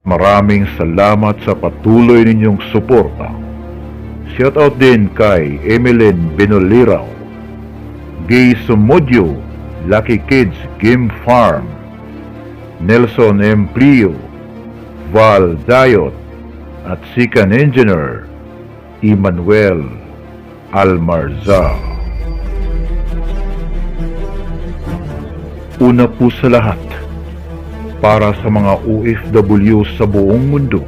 Maraming salamat sa patuloy ninyong suporta. Shoutout din kay Emeline Benoliraw, Gay Sumodyo, Lucky Kids Game Farm, Nelson M. Plio, Val Dayot, at Sikan Engineer, Emmanuel Almarza. Una po sa lahat, para sa mga OFW sa buong mundo,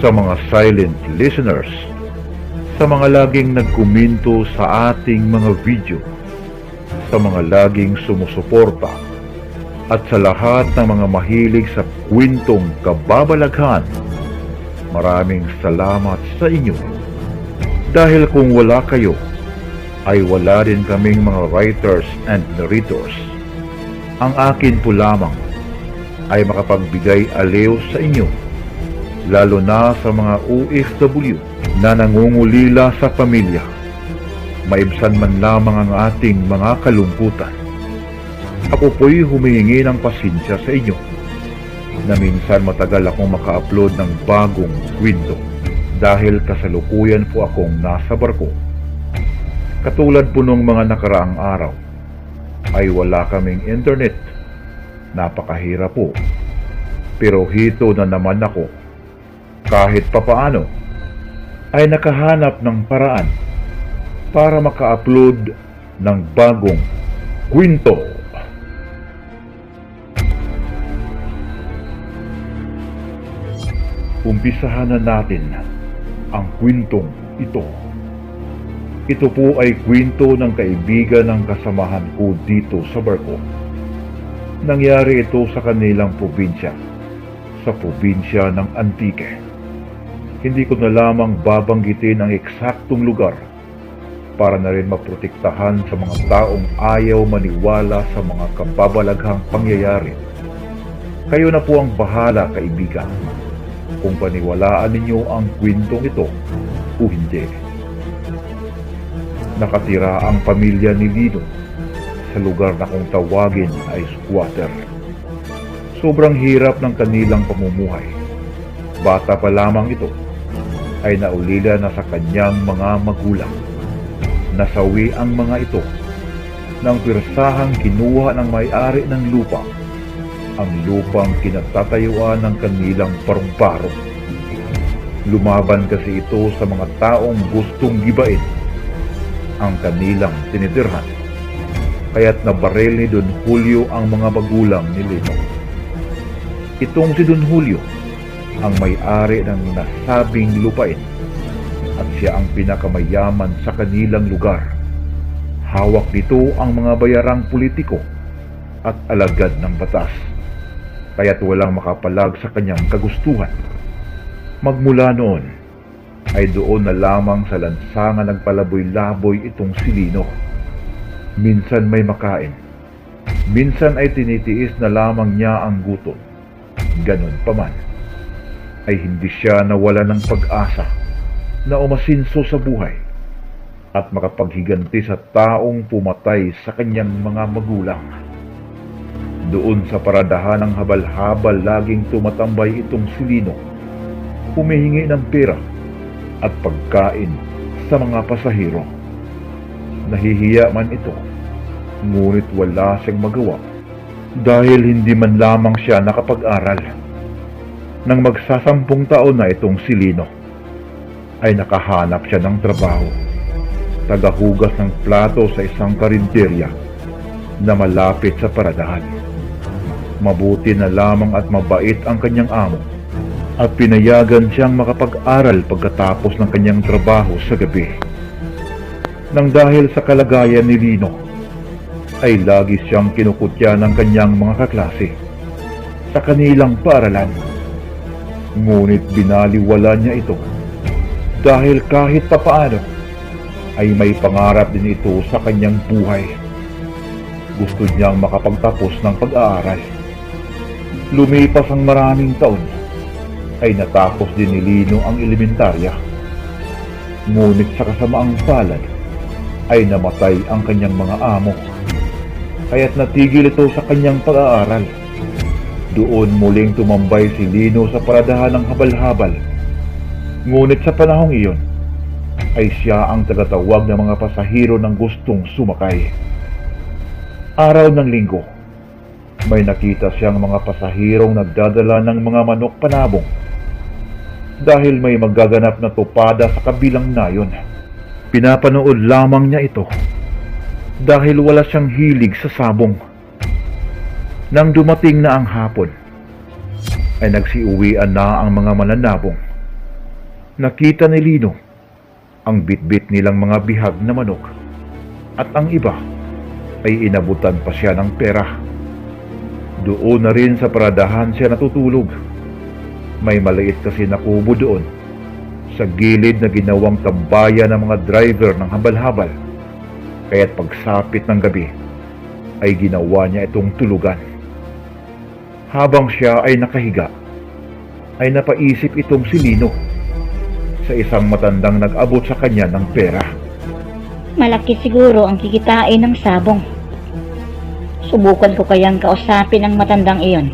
sa mga silent listeners, sa mga laging nagkomento sa ating mga video, sa mga laging sumusuporta, at sa lahat ng mga mahilig sa kwentong kababalaghan, maraming salamat sa inyo. Dahil kung wala kayo, ay wala din kaming mga writers and narrators. Ang akin po lamang ay makapagbigay aliw sa inyo, lalo na sa mga OFW na nangungulila sa pamilya. Maibsan man lamang ang ating mga kalungkutan. Ako po'y humihingi ng pasensya sa inyo na minsan matagal akong maka-upload ng bagong kwento dahil kasalukuyan po akong nasa barko. Katulad po nung mga nakaraang araw ay wala kaming internet. Napakahirap po. Pero hito na naman ako. Kahit papaano ay nakahanap ng paraan para maka-upload ng bagong kwento. Umpisahan na natin ang kwentong ito. Ito po ay kwento ng kaibigan ng kasamahan ko dito sa barko. Nangyari ito sa kanilang probinsya, sa probinsya ng Antique. Hindi ko na lamang babanggitin ang eksaktong lugar para na rin maprotektahan sa mga taong ayaw maniwala sa mga kababalaghang pangyayari. Kayo na po ang bahala, kaibigan, kung paniwalaan ninyo ang kwentong ito o hindi. Nakatira ang pamilya ni Lino sa lugar na kung tawagin ay squatter. Sobrang hirap ng kanilang pamumuhay. Bata pa lamang ito ay naulila na sa kanyang mga magulang. Nasawi ang mga ito nang pirsahang kinuha ng may-ari ng lupa, ang lupang kinatatayuan ng kanilang parumbaro. Lumaban kasi ito sa mga taong gustong gibain ang kanilang tinitirhan. Kaya't nabaril ni Don Julio ang mga magulang ni Lino. Itong si Don Julio ang may-ari ng nasabing lupain at siya ang pinakamayaman sa kanilang lugar. Hawak nito ang mga bayarang politiko at alagad ng batas. Kaya't walang makapalag sa kanyang kagustuhan. Magmula noon ay doon na lamang sa lansangan nagpalaboy-laboy itong si Lino. Minsan may makain, minsan ay tinitiis na lamang niya ang gutom. Ganon pa man, ay hindi siya nawala ng pag-asa na umasinso sa buhay at makapaghiganti sa taong pumatay sa kanyang mga magulang. Doon sa paradahan ng habal-habal laging tumatambay itong si Lino, humihingi ng pera at pagkain sa mga pasahero. Nahihiya man ito, ngunit wala siyang magawa dahil hindi man lamang siya nakapag-aral. Nang magsasampung taon na itong si Lino, ay nakahanap siya ng trabaho. Tagahugas ng plato sa isang karinderya na malapit sa paradahan. Mabuti na lamang at mabait ang kanyang amo at pinayagan siyang makapag-aral pagkatapos ng kanyang trabaho sa gabi. Nang dahil sa kalagayan ni Lino, ay lagi siyang kinukutya ng kanyang mga kaklase sa kanilang paaralan. Ngunit binaliwala niya ito dahil kahit papaano ay may pangarap din ito sa kanyang buhay. Gusto niyang makapagtapos ng pag-aaral. Lumipas ang maraming taon, ay natapos din ni Lino ang elementarya. Ngunit sa kasamaang palad, ay namatay ang kanyang mga amo. Kaya't natigil ito sa kanyang pag-aaral. Doon muling tumambay si Lino sa paradahan ng habal-habal. Ngunit sa panahong iyon, ay siya ang tagatawag ng mga pasahero ng gustong sumakay. Araw ng linggo, may nakita siyang mga pasahirong nagdadala ng mga manok panabong. Dahil may magaganap na tupada sa kabilang nayon, pinapanood lamang niya ito dahil wala siyang hilig sa sabong. Nang dumating na ang hapon, ay nagsiuwian na ang mga mananabong. Nakita ni Lino ang bitbit nilang mga bihag na manok at ang iba ay inabutan pa siya ng pera. Doon na rin sa paradahan siya natutulog. May maliit kasi na kubo doon sa gilid na ginawang tambayan ng mga driver ng habal-habal. Kaya't pagsapit ng gabi ay ginawa niya itong tulugan. Habang siya ay nakahiga, ay napaisip itong si Lino sa isang matandang nag-abot sa kanya ng pera. Malaki siguro ang kikitain ng sabong. Subukan ko kayang kausapin ang matandang iyon.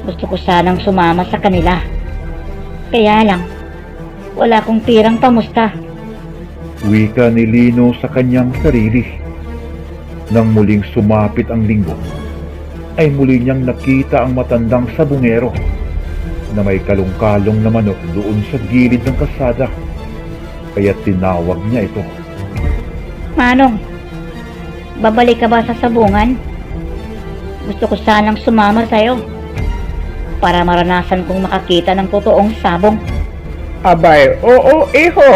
Gusto ko sanang sumama sa kanila. Kaya lang, wala akong tirang pamusta. Wika ni Lino sa kanyang sarili. Nang muling sumapit ang linggo, ay muli niyang nakita ang matandang sabungero na may kalong-kalong na manok doon sa gilid ng kalsada. Kaya tinawag niya ito. Manong, babalik ka ba sa sabungan? Gusto ko sanang sumama sa'yo para maranasan kong makakita ng totoong sabong. Abay, oo, iho.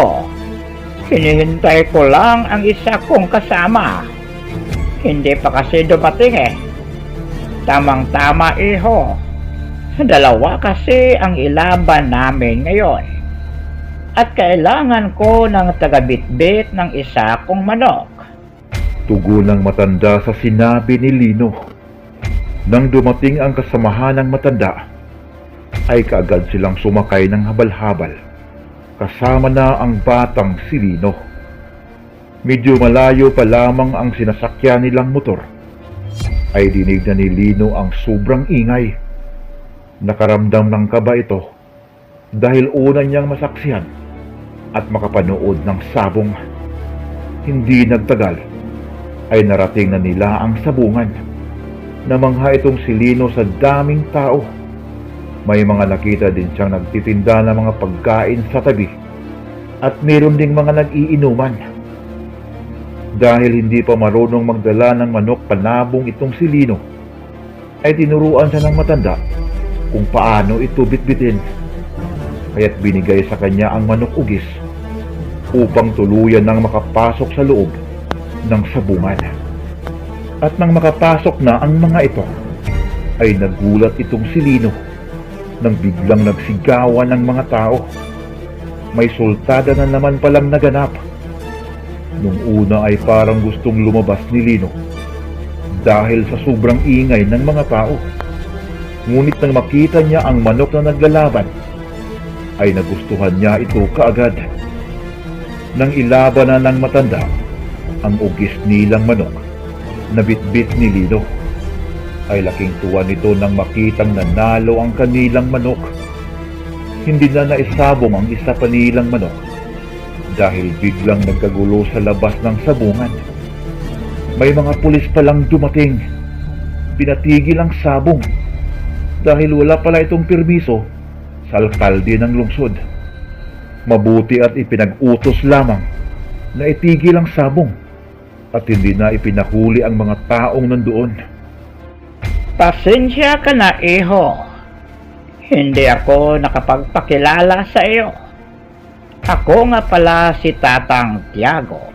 Hinihintay ko lang ang isa kong kasama. Hindi pa kasi dumating eh. Tamang-tama, iho. Dalawa kasi ang ilaban namin ngayon. At kailangan ko ng tagabitbit ng isa kong manok. Tugon ng matanda sa sinabi ni Lino. Nang dumating ang kasamahan ng matanda, ay kaagad silang sumakay ng habal-habal. Kasama na ang batang si Lino. Medyo malayo pa lamang ang sinasakyan nilang motor, ay dinig na ni Lino ang sobrang ingay. Nakaramdam ng kaba ito dahil una niyang masaksihan at makapanood ng sabong. Hindi nagtagal ay narating na nila ang sabungan. Namangha itong si Lino sa daming tao. May mga nakita din siyang nagtitinda ng mga pagkain sa tabi at meron ding mga nag-iinuman. Dahil hindi pa marunong magdala ng manok panabong itong si Lino, ay tinuruan siya ng matanda kung paano ito bitbitin. Kaya't binigay sa kanya ang manok ugis upang tuluyan nang makapasok sa loob ng sabungan. At nang makapasok na ang mga ito, ay nagulat itong si Lino nang biglang nagsigawan ng mga tao. May sultada na naman palang naganap. Nung una ay parang gustong lumabas ni Lino dahil sa sobrang ingay ng mga tao. Ngunit nang makita niya ang manok na naglalaban, ay nagustuhan niya ito kaagad. Nang ilaban na ng matanda ang ugis nilang manok na bitbit ni Lino, ay laking tuwa nito nang makitang nanalo ang kanilang manok. Hindi na naisabong ang isa pa nilang manok dahil biglang nagkagulo sa labas ng sabungan. May mga pulis palang dumating. Pinatigil ang sabong dahil wala pala itong permiso sa alkalde ng lungsod. Mabuti at ipinag-utos lamang na itigil ang sabong at hindi na ipinahuli ang mga taong nandoon. Pasensya ka na, iho. Hindi ako nakapagpakilala sa iyo. Ako nga pala si Tatang Tiago.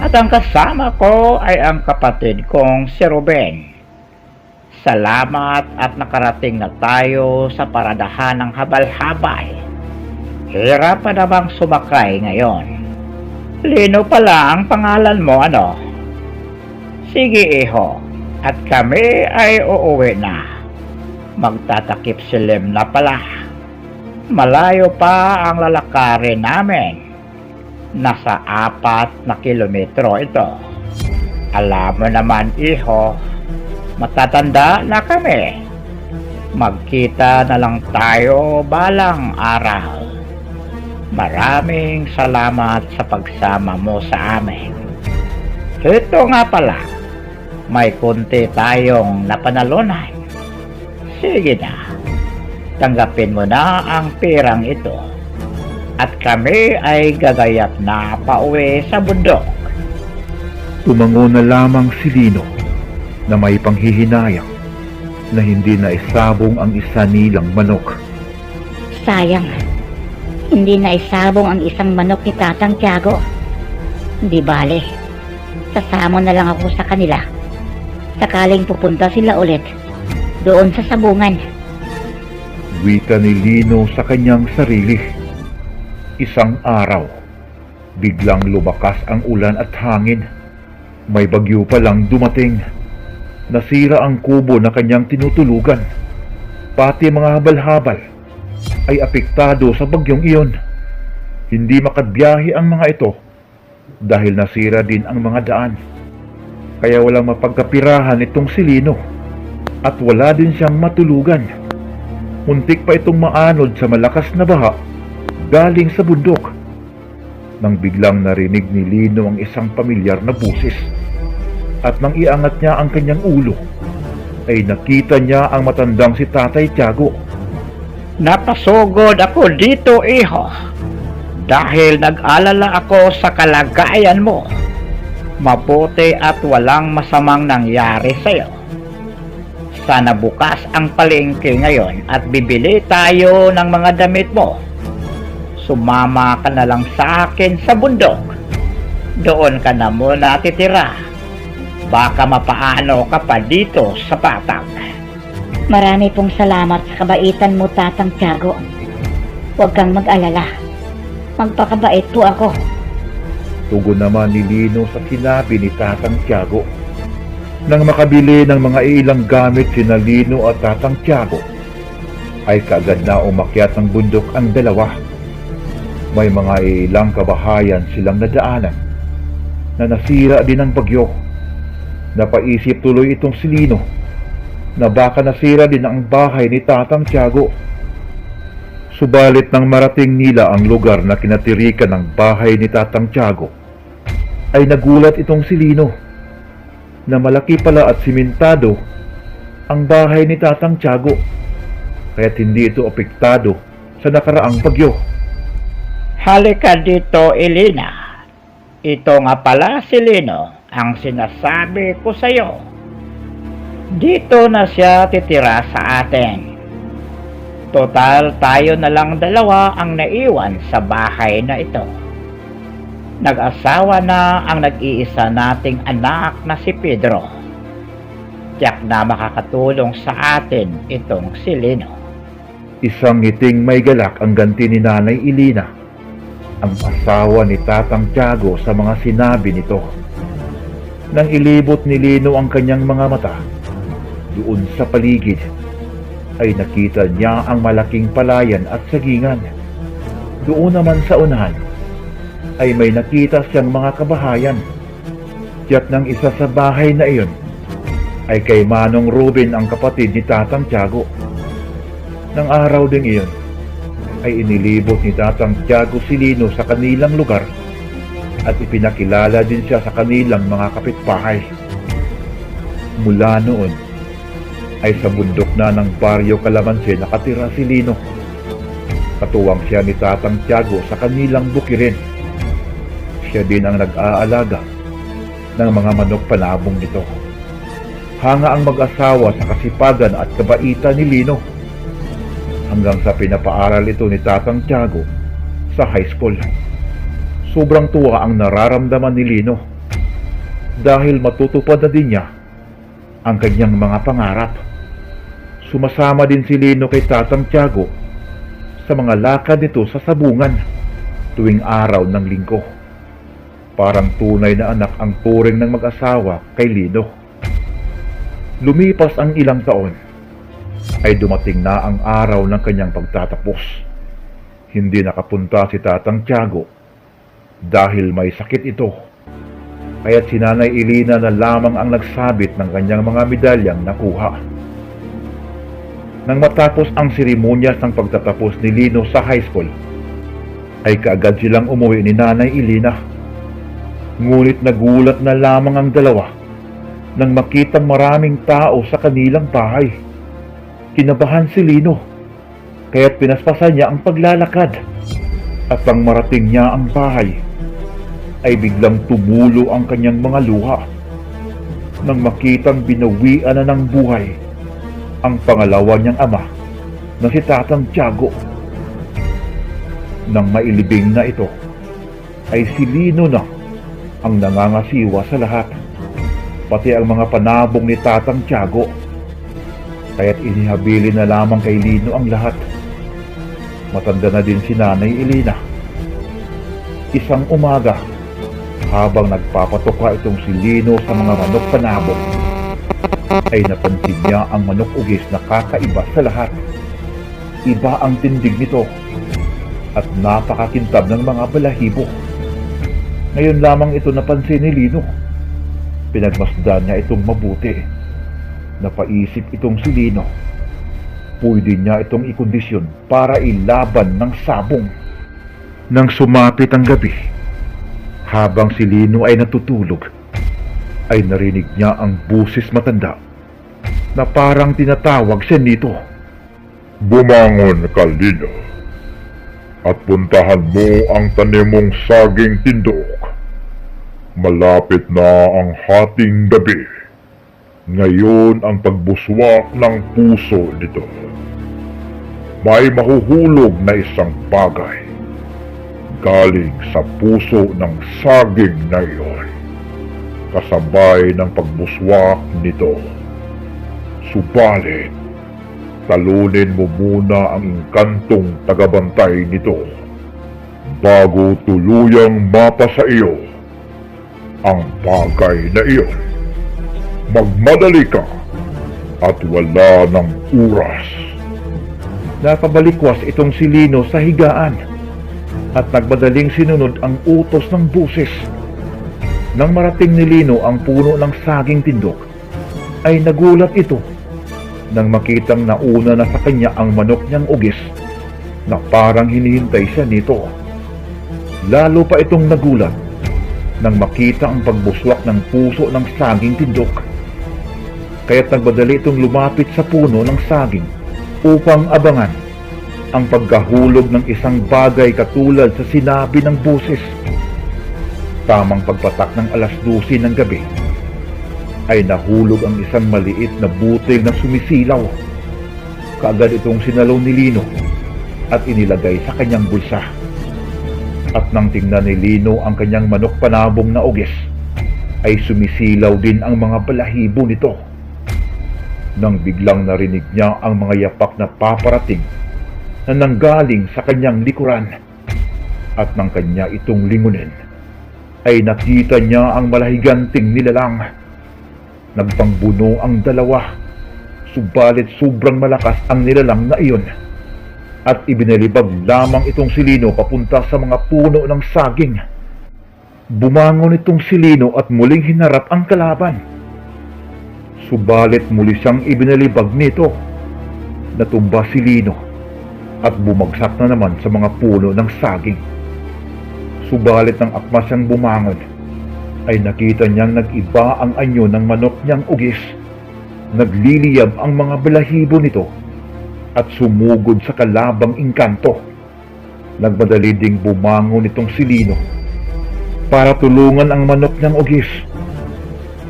At ang kasama ko ay ang kapatid kong si Ruben. Salamat at nakarating na tayo sa paradahan ng habal-habal. Hirap pa na bang sumakay ngayon? Lino pala ang pangalan mo, ano? Sige, iho. At kami ay uuwi na. Magtatakip silim na pala. Malayo pa ang lalakarin namin. Nasa 4 na kilometro ito. Alam mo naman, iho, matatanda na kami. Magkita na lang tayo balang araw. Maraming salamat sa pagsama mo sa amin. Ito nga pala, may konti tayong napanalunan. Sige na, tanggapin mo na ang perang ito. At kami ay gagayat na pauwi sa bundok. Tumango na lamang si Lino na may panghihinayang na hindi na isabong ang isa nilang manok. Sayang, hindi na isabong ang isang manok ni Tatang Tiago. Di bale, sasamo na lang ako sa kanila. Sakaling pupunta sila ulit doon sa sabungan. Wika ni Lino sa kanyang sarili. Isang araw, biglang lumakas ang ulan at hangin. May bagyo pa lang dumating. Nasira ang kubo na kanyang tinutulugan. Pati mga habal-habal ay apektado sa bagyong iyon. Hindi makadbiyahe ang mga ito dahil nasira din ang mga daan. Kaya walang mapagkapirahan itong si Lino at wala din siyang matulugan. Muntik pa itong maanod sa malakas na baha galing sa bundok. Nang biglang narinig ni Lino ang isang pamilyar na busis. At nang iangat niya ang kanyang ulo, ay nakita niya ang matandang si Tatay Tiago. Napasugod ako dito, iho. Dahil nag-alala ako sa kalagayan mo. Mabuti at walang masamang nangyari sa'yo. Sana bukas ang palengke ngayon at bibili tayo ng mga damit mo. Sumama ka na lang sa akin sa bundok. Doon ka na muna titira. Baka mapaano ka pa dito sa patag. Marami pong salamat sa kabaitan mo, Tatang Tiago. Huwag kang mag-alala. Magpakabait po ako. Tugon naman ni Lino sa sinabi ni Tatang Tiago. Nang makabili ng mga ilang gamit sina Lino at Tatang Tiago, ay kaagad na umakyat ng bundok ang dalawa. May mga ilang kabahayan silang nadaanan na nasira din ng bagyo. Napaisip tuloy itong si Lino na baka nasira din ang bahay ni Tatang Tiago. Subalit nang marating nila ang lugar na kinatirikan ng bahay ni Tatang Tiago, ay nagulat itong si Lino na malaki pala at simentado ang bahay ni Tatang Tiago, kaya't hindi ito apektado sa nakaraang bagyo. Halika dito, Elena. Ito nga pala si Lino, ang sinasabi ko sa'yo. Dito na siya titira sa atin. Total tayo na lang dalawa ang naiwan sa bahay na ito. Nag-asawa na ang nag-iisa nating anak na si Pedro. Tiyak na makakatulong sa atin itong si Lino. Isang ngiting may galak ang ganti ni Nanay Elena, ang asawa ni Tatang Tiago, sa mga sinabi nito. Nang ilibot ni Lino ang kanyang mga mata, doon sa paligid, ay nakita niya ang malaking palayan at sagingan. Doon naman sa unahan, ay may nakita siyang mga kabahayan. Tiyak ng isa sa bahay na iyon, ay kay Manong Ruben, ang kapatid ni Tatang Tiago. Nang araw ding iyon, ay inilibot ni Tatang Tiago si Lino sa kanilang lugar at ipinakilala din siya sa kanilang mga kapitbahay. Mula noon, ay sa bundok na ng baryo Calamansi nakatira si Lino. Katuwang siya ni Tatang Tiago sa kanilang bukirin. Siya din ang nag-aalaga ng mga manok panabong nito. Hanga ang mag-asawa sa kasipagan at kabaitan ni Lino, hanggang sa pinapaaral ito ni Tatang Tiago sa high school. Sobrang tuwa ang nararamdaman ni Lino dahil matutupad na din niya ang kanyang mga pangarap. Sumasama din si Lino kay Tatang Tiago sa mga lakad nito sa sabungan tuwing araw ng linggo. Parang tunay na anak ang turing ng mag-asawa kay Lino. Lumipas ang ilang taon, ay dumating na ang araw ng kanyang pagtatapos. Hindi nakapunta si Tatang Tiago dahil may sakit ito. Kaya't si Nanay Elena na lamang ang nagsabit ng kanyang mga medalyang nakuha. Nang matapos ang seremonyas ng pagtatapos ni Lino sa high school, ay kaagad silang umuwi ni Nanay Elena. Ngunit nagulat na lamang ang dalawa nang makitang maraming tao sa kanilang bahay. Kinabahan si Lino, kaya't pinaspasan niya ang paglalakad. At nang marating niya ang bahay, ay biglang tumulo ang kanyang mga luha nang makitang binawian na ng buhay ang pangalawa niyang ama na si Tatang Tiago. Nang mailibing na ito, ay si Lino na ang nangangasiwa sa lahat, pati ang mga panabong ni Tatang Tiago. Kaya't inihabili na lamang kay Lino ang lahat. Matanda na din si Nanay Elena. Isang umaga, habang nagpapatoka itong si Lino sa mga manok panabong, ay napansin niya ang manok ugis na kakaiba sa lahat. Iba ang tindig nito at napakakintab ng mga balahibo. Ngayon lamang ito napansin ni Lino. Pinagmasdan niya itong mabuti. Napaisip itong si Lino, pwede niya itong ikondisyon para ilaban ng sabong. Nang sumapit ang gabi, habang si Lino ay natutulog, ay narinig niya ang busis matanda na parang tinatawag siya nito. Bumangon ka, Lino, at puntahan mo ang tanim mong saging tindok. Malapit na ang hating gabi. Ngayon ang pagbuswak ng puso nito. May mahuhulog na isang bagay galing sa puso ng saging na iyon, kasabay ng pagbuswak nito. Subalit, talunin mo muna ang inkantong tagabantay nito bago tuluyang mapasa iyo ang bagay na iyon. Magmadali ka at wala ng oras. Napabalikwas itong si Lino sa higaan at nagmadaling sinunod ang utos ng busis. Nang marating ni Lino ang puno ng saging tindok, ay nagulat ito nang makitang nauna na sa kanya ang manok niyang ugis na parang hinihintay siya nito. Lalo pa itong nagulat nang makita ang pagbuswak ng puso ng saging tindok. Kaya't nagmadali itong lumapit sa puno ng saging upang abangan ang pagkahulog ng isang bagay katulad sa sinabi ng busis. Tamang pagpatak ng 12:00 ng gabi, ay nahulog ang isang maliit na butil na sumisilaw. Kaagad itong sinalaw ni Lino at inilagay sa kanyang bulsa. At nang tingnan ni Lino ang kanyang manok panabong na ugis, ay sumisilaw din ang mga balahibo nito. Nang biglang narinig niya ang mga yapak na paparating na nanggaling sa kanyang likuran, at nang kanya itong lingunin, ay nakita niya ang malahiganting nilalang. Nagpangbuno ang dalawa, subalit sobrang malakas ang nilalang na iyon, at ibinalibag lamang itong si Lino papunta sa mga puno ng saging. Bumangon itong si Lino at muling hinarap ang kalaban. Subalit muli siyang ibinalibag nito. Natumba si Lino at bumagsak na naman sa mga puno ng saging. Subalit nang akma siyang bumangon, ay nakita niyang nag-iba ang anyo ng manok niyang ugis. Nagliliyab ang mga balahibo nito at sumugod sa kalabang engkanto. Nagmadali ding bumangon itong si Lino para tulungan ang manok niyang ugis.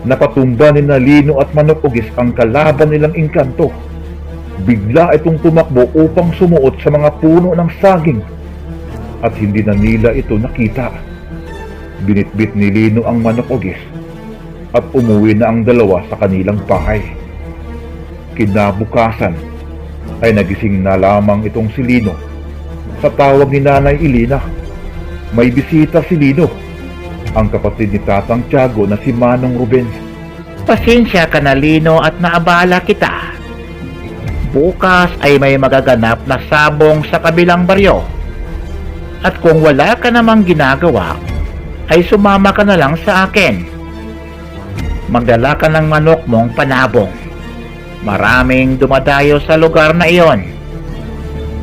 Napatumba ni Lino at manok ugis ang kalaban nilang engkanto. Bigla itong tumakbo upang sumuot sa mga puno ng saging at hindi na nila ito nakita. Binitbit ni Lino ang manok ugis at umuwi na ang dalawa sa kanilang bahay. Kinabukasan ay nagising na lamang itong si Lino sa tawag ni Nanay Elena. May bisita si Lino, ang kapatid ni Tatang Tiago na si Manong Ruben. Pasensya ka na, Lino, at naabala kita. Bukas ay may magaganap na sabong sa kabilang baryo. At kung wala ka namang ginagawa, ay sumama ka na lang sa akin. Magdala ka ng manok mong panabong. Maraming dumadayo sa lugar na iyon.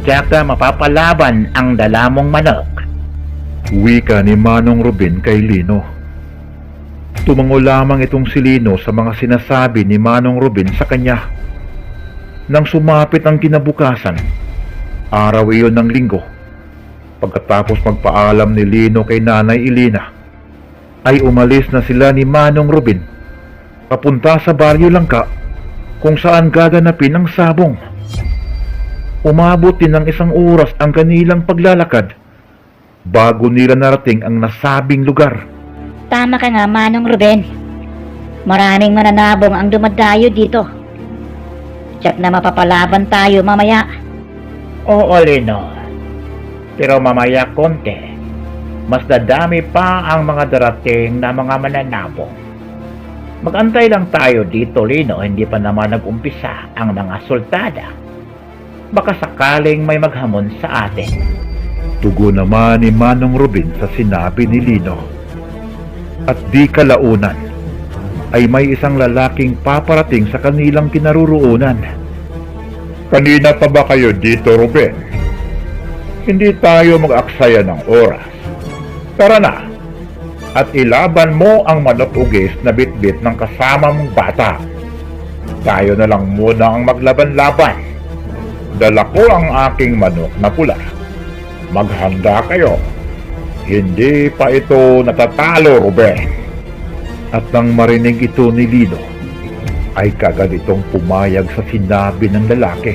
Tsaka mapapalaban ang dala mong manok. Wika ni Manong Ruben kay Lino. Tumango lamang itong si Lino sa mga sinasabi ni Manong Ruben sa kanya. Nang sumapit ang kinabukasan, araw iyon ng linggo, pagkatapos magpaalam ni Lino kay Nanay Elena, ay umalis na sila ni Manong Ruben papunta sa Baryo Langka kung saan gaganapin ang sabong. Umabot din ng 1 oras ang kanilang paglalakad bago nila narating ang nasabing lugar. Tama ka nga, Manong Ruben. Maraming mananabong ang dumadayo dito. Tiyak na mapapalaban tayo mamaya. Oo, Lino. Pero mamaya konti, mas dadami pa ang mga darating na mga mananabong. Mag-antay lang tayo dito, Lino. Hindi pa naman nag-umpisa ang mga sultada. Baka sakaling may maghamon sa atin. Tugon naman ni Manong Ruben sa sinabi ni Lino. At di kalaunan ay may isang lalaking paparating sa kanilang kinaroroonan. Kanina pa ba kayo dito, Ruben? Hindi tayo mag-aksaya ng oras. Tara na, at ilaban mo ang manok ugis na bitbit ng kasama mong bata. Tayo na lang muna ang maglaban-laban. Dala ko ang aking manok na pula. Maghanda kayo. Hindi pa ito natatalo, Ruben. At nang marinig ito ni Lino, ay kagad itong pumayag sa sinabi ng lalaki.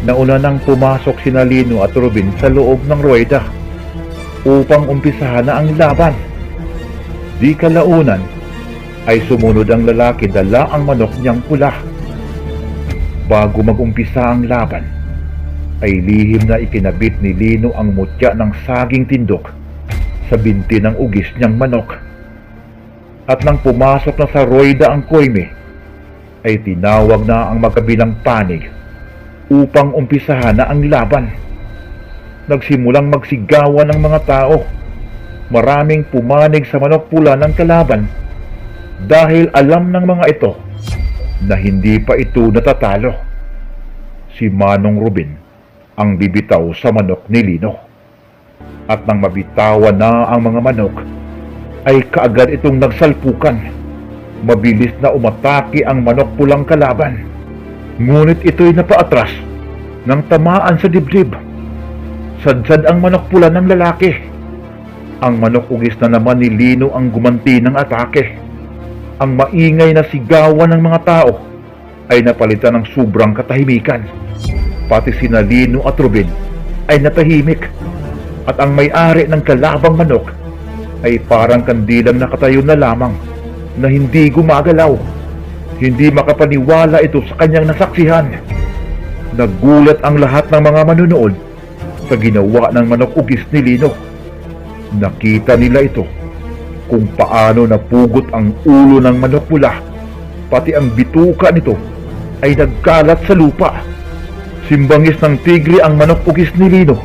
Nauna nang pumasok sina Lino at Ruben sa loob ng ruweda upang umpisahan na ang laban. Di kalaunan ay sumunod ang lalaki, dala ang manok niyang pula. Bago mag-umpisa ang laban, ay lihim na ikinabit ni Lino ang mutya ng saging tindok sa binti ng ugis niyang manok. At nang pumasok na sa ruweda ang koyme, ay tinawag na ang magkabilang panig upang umpisahan na ang laban. Nagsimulang magsigawan ng mga tao. Maraming pumanig sa manok pula ng kalaban dahil alam ng mga ito na hindi pa ito natatalo. Si Manong Ruben ang bibitaw sa manok ni Lino. At nang mabitawan na ang mga manok, ay kaagad itong nagsalpukan. Mabilis na umatake ang manok pulang kalaban. Ngunit ito'y napaatras nang tamaan sa dibdib. Sadsad ang manok pula ng lalaki. Ang manok ugis na naman ni Lino ang gumanti ng atake. Ang maingay na sigawan ng mga tao ay napalitan ng sobrang katahimikan. Pati sina Lino at Ruben ay natahimik. At ang may-ari ng kalabang manok ay parang kandilang nakatayo na lamang na hindi gumagalaw. Hindi makapaniwala ito sa kanyang nasaksihan. Nagulat ang lahat ng mga manunood sa ginawa ng manok ugis ni Lino. Nakita nila ito kung paano napugot ang ulo ng manok pula. Pati ang bituka nito ay nagkalat sa lupa. Simbangis ng tigre ang manok ugis ni Lino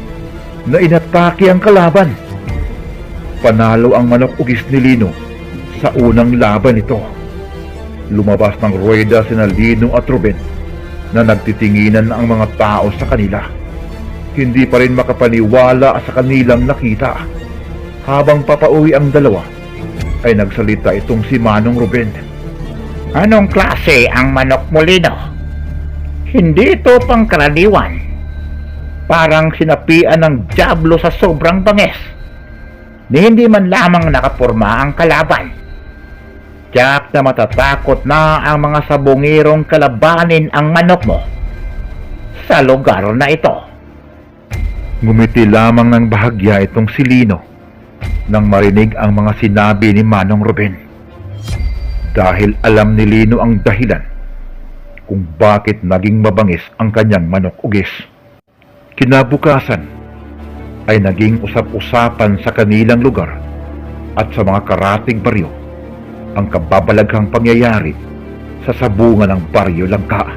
na inatake ang kalaban. Panalo ang manok ugis ni Lino sa unang laban nito. Lumabas ng ruweda sina Lino at Ruben na nagtitinginan ang mga tao sa kanila. Hindi pa rin makapaniwala sa kanilang nakita. Habang papauwi ang dalawa, ay nagsalita itong si Manong Ruben. Anong klase ang manok mo, Lino? Hindi ito pangkaraniwan. Parang sinapian ng dyablo sa sobrang bangis. Ni hindi man lamang nakapurma ang kalaban. Tiyak na matatakot na ang mga sabongirong kalabanin ang manok mo sa lugar na ito. Ngumiti lamang ng bahagya itong si Lino nang marinig ang mga sinabi ni Manong Ruben. Dahil alam ni Lino ang dahilan kung bakit naging mabangis ang kanyang manok ugis. Kinabukasan ay naging usap-usapan sa kanilang lugar at sa mga karatig baryo ang kababalaghang pangyayari sa sabungan ng Baryo Langka.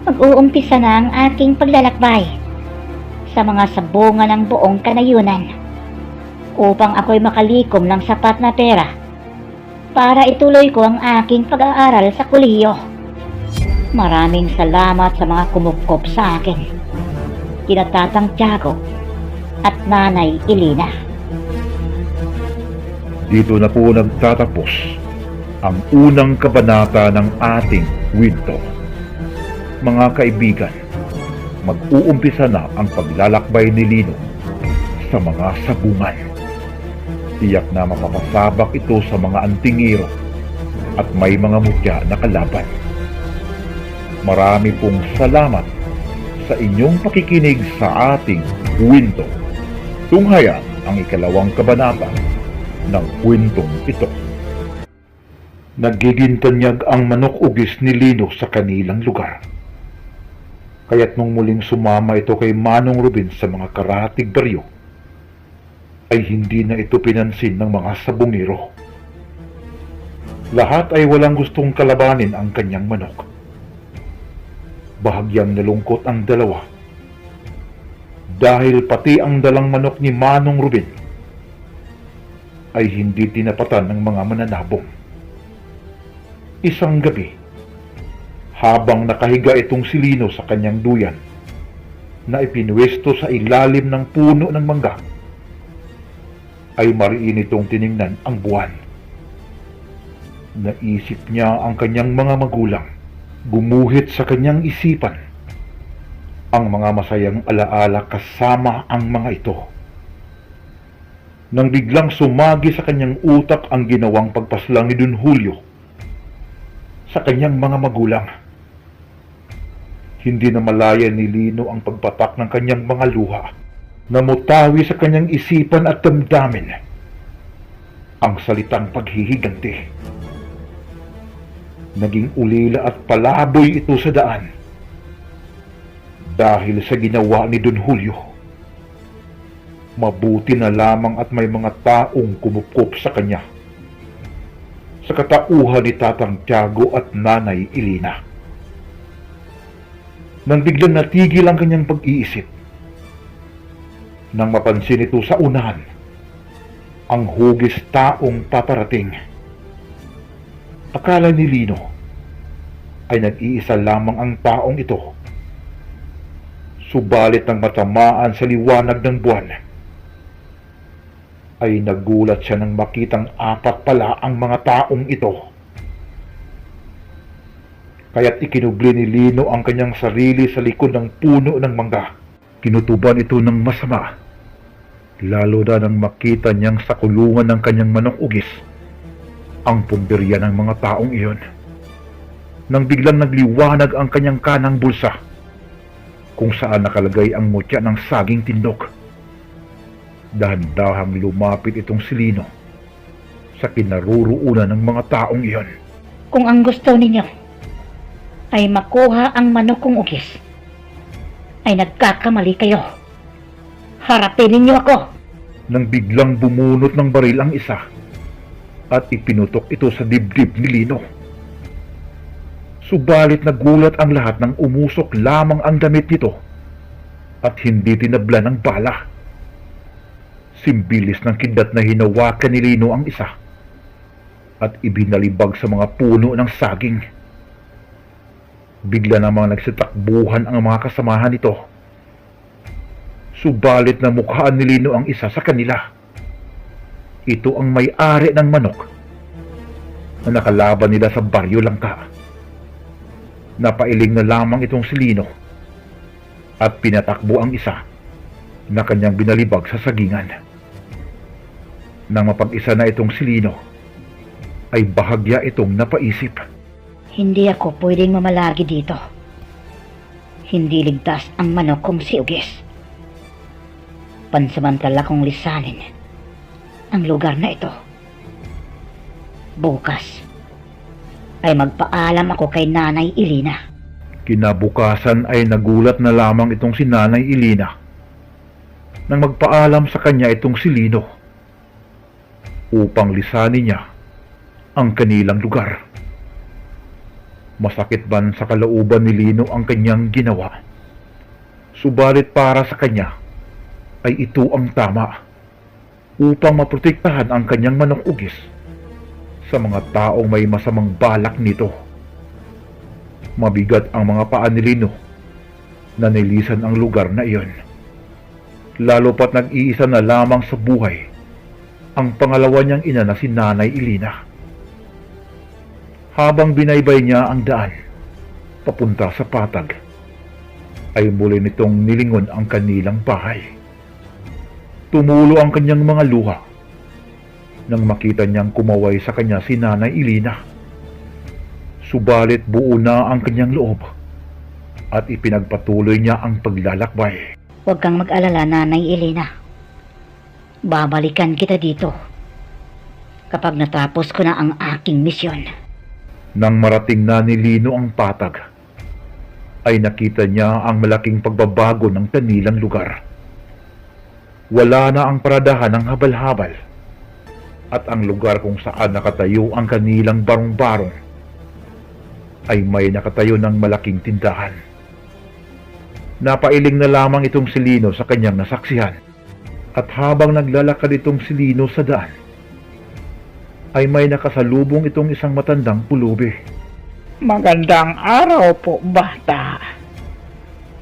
Mag-uumpisa na ang aking paglalakbay sa mga sabungan ng buong kanayunan upang ako'y makalikom ng sapat na pera para ituloy ko ang aking pag-aaral sa kolehiyo. Maraming salamat sa mga kumupkop sa akin. Kina Tatang Tiago at Nanay Elena. Dito na po nagtatapos ang unang kabanata ng ating kwento. Mga kaibigan, mag-uumpisa na ang paglalakbay ni Lino sa mga sabungan. Tiyak na mapapasabak ito sa mga antingero at may mga mutya na kalaban. Marami pong salamat sa inyong pakikinig sa ating kwento. Tunghayan ang ikalawang kabanata ng kwentong ito. Nagigintanyag ang manok-ugis ni Lino sa kanilang lugar. Kaya't nung muling sumama ito kay Manong Ruben sa mga karatig baryo, ay hindi na ito pinansin ng mga sabungero. Lahat ay walang gustong kalabanin ang kanyang manok. Bahagyang nalungkot ang dalawa dahil pati ang dalang manok ni Manong Ruben ay hindi tinapatan ng mga mananabong. Isang gabi, habang nakahiga itong si Lino sa kanyang duyan na ipinwesto sa ilalim ng puno ng mangga, ay mariin itong tiningnan ang buwan. Naisip niya ang kanyang mga magulang. Gumuhit sa kanyang isipan ang mga masayang alaala kasama ang mga ito. Nang biglang sumagi sa kanyang utak ang ginawang pagpaslang ni Don Julio sa kanyang mga magulang. Hindi na malaya ni Lino ang pagpatak ng kanyang mga luha na mutawi sa kanyang isipan at damdamin ang salitang paghihiganti. Naging ulila at palaboy ito sa daan dahil sa ginawa ni Don Julio. Mabuti na lamang at may mga taong kumupkop sa kanya sa katauhan ni Tatang Tiago at Nanay Elena. Nang biglang natigil ang kanyang pag-iisip, nang mapansin ito sa unahan ang hugis taong paparating. Akala ni Lino ay nag-iisa lamang ang taong ito. Subalit nang matamaan sa liwanag ng buwan, ay nagulat siya nang makitang apat pala ang mga taong ito. Kaya't ikinubli ni Lino ang kanyang sarili sa likod ng puno ng mangga. Kinutuban ito ng masama, lalo na nang makita niyang sa kulungan ng kanyang manok-ugis ang pumberya ng mga taong iyon. Nang biglang nagliwanag ang kanyang kanang bulsa, kung saan nakalagay ang mutya ng saging tindok. Dahan-dahang lumapit itong si Lino sa kinaruruunan ng mga taong iyon. Kung ang gusto ninyo ay makuha ang manok kong ugis, ay nagkakamali kayo. Harapin ninyo ako. Nang biglang bumunot ng baril ang isa at ipinutok ito sa dibdib ni Lino. Subalit nagulat ang lahat nang umusok lamang ang damit nito at hindi tinabla ng bala. Simbilis ng kidlat na hinawakan ni Lino ang isa at ibinalibag sa mga puno ng saging. Bigla namang nagsitakbuhan ang mga kasamahan nito. Subalit na mukhaan ni Lino ang isa sa kanila. Ito ang may-ari ng manok na nakalaban nila sa Baryo Langka. Napailing na lamang itong si Lino at pinatakbo ang isa na kanyang binalibag sa sagingan. Nang mapag-isa na itong si Lino, ay bahagya itong napaisip. Hindi ako pwedeng mamalagi dito. Hindi ligtas ang manok kong si Ugis. Pansamantala kong lisanin ang lugar na ito. Bukas ay magpaalam ako kay Nanay Elena. Kinabukasan ay nagulat na lamang itong si Nanay Elena nang magpaalam sa kanya itong si Lino upang lisanin niya ang kanilang lugar. Masakit man sa kalooban ni Lino ang kanyang ginawa, subalit para sa kanya ay ito ang tama upang maprotektahan ang kanyang manok-ugis sa mga taong may masamang balak nito. Mabigat ang mga paa ni Lino na nilisan ang lugar na iyon. Lalo pat nag-iisa na lamang sa buhay ang pangalawa niyang ina na si Nanay Elena. Habang binaybay niya ang daan papunta sa patag, ay muli nitong nilingon ang kanilang bahay. Tumulo ang kanyang mga luha nang makita niyang kumaway sa kanya si Nanay Elena. Subalit buo na ang kanyang loob at ipinagpatuloy niya ang paglalakbay. Huwag kang mag-alala, Nanay Elena. Babalikan kita dito kapag natapos ko na ang aking misyon. Nang marating na ni Lino ang patag, ay nakita niya ang malaking pagbabago ng kanilang lugar. Wala na ang paradahan ng habal-habal at ang lugar kung saan nakatayo ang kanilang barong-barong ay may nakatayo ng malaking tindahan. Napailing na lamang itong si Lino sa kanyang nasaksihan, at habang naglalakad itong si Lino sa daan, ay may nakasalubong itong isang matandang pulubi. Magandang araw po, bata.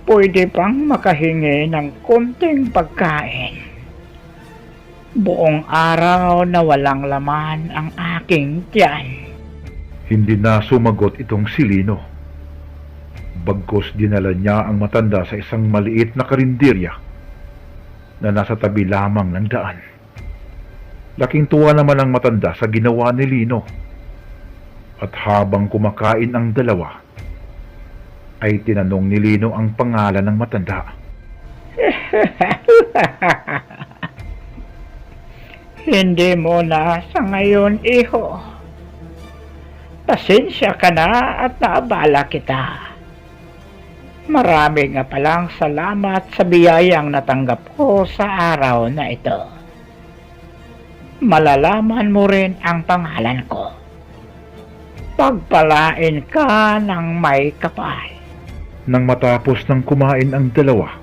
Pwede bang makahingi ng konting pagkain? Buong araw na walang laman ang aking tiyan. Hindi na sumagot itong si Lino. Bagkus dinala niya ang matanda sa isang maliit na karinderya na nasa tabi lamang ng daan. Laking tuwa naman ang matanda sa ginawa ni Lino. At habang kumakain ang dalawa, ay tinanong ni Lino ang pangalan ng matanda. Hindi mo na sa ngayon, iho. Pasensya ka na at naabala kita. Marami nga palang salamat sa biyayang natanggap ko sa araw na ito. Malalaman mo rin ang pangalan ko. Pagpalain ka ng may kapal. Nang matapos ng kumain ang dalawa,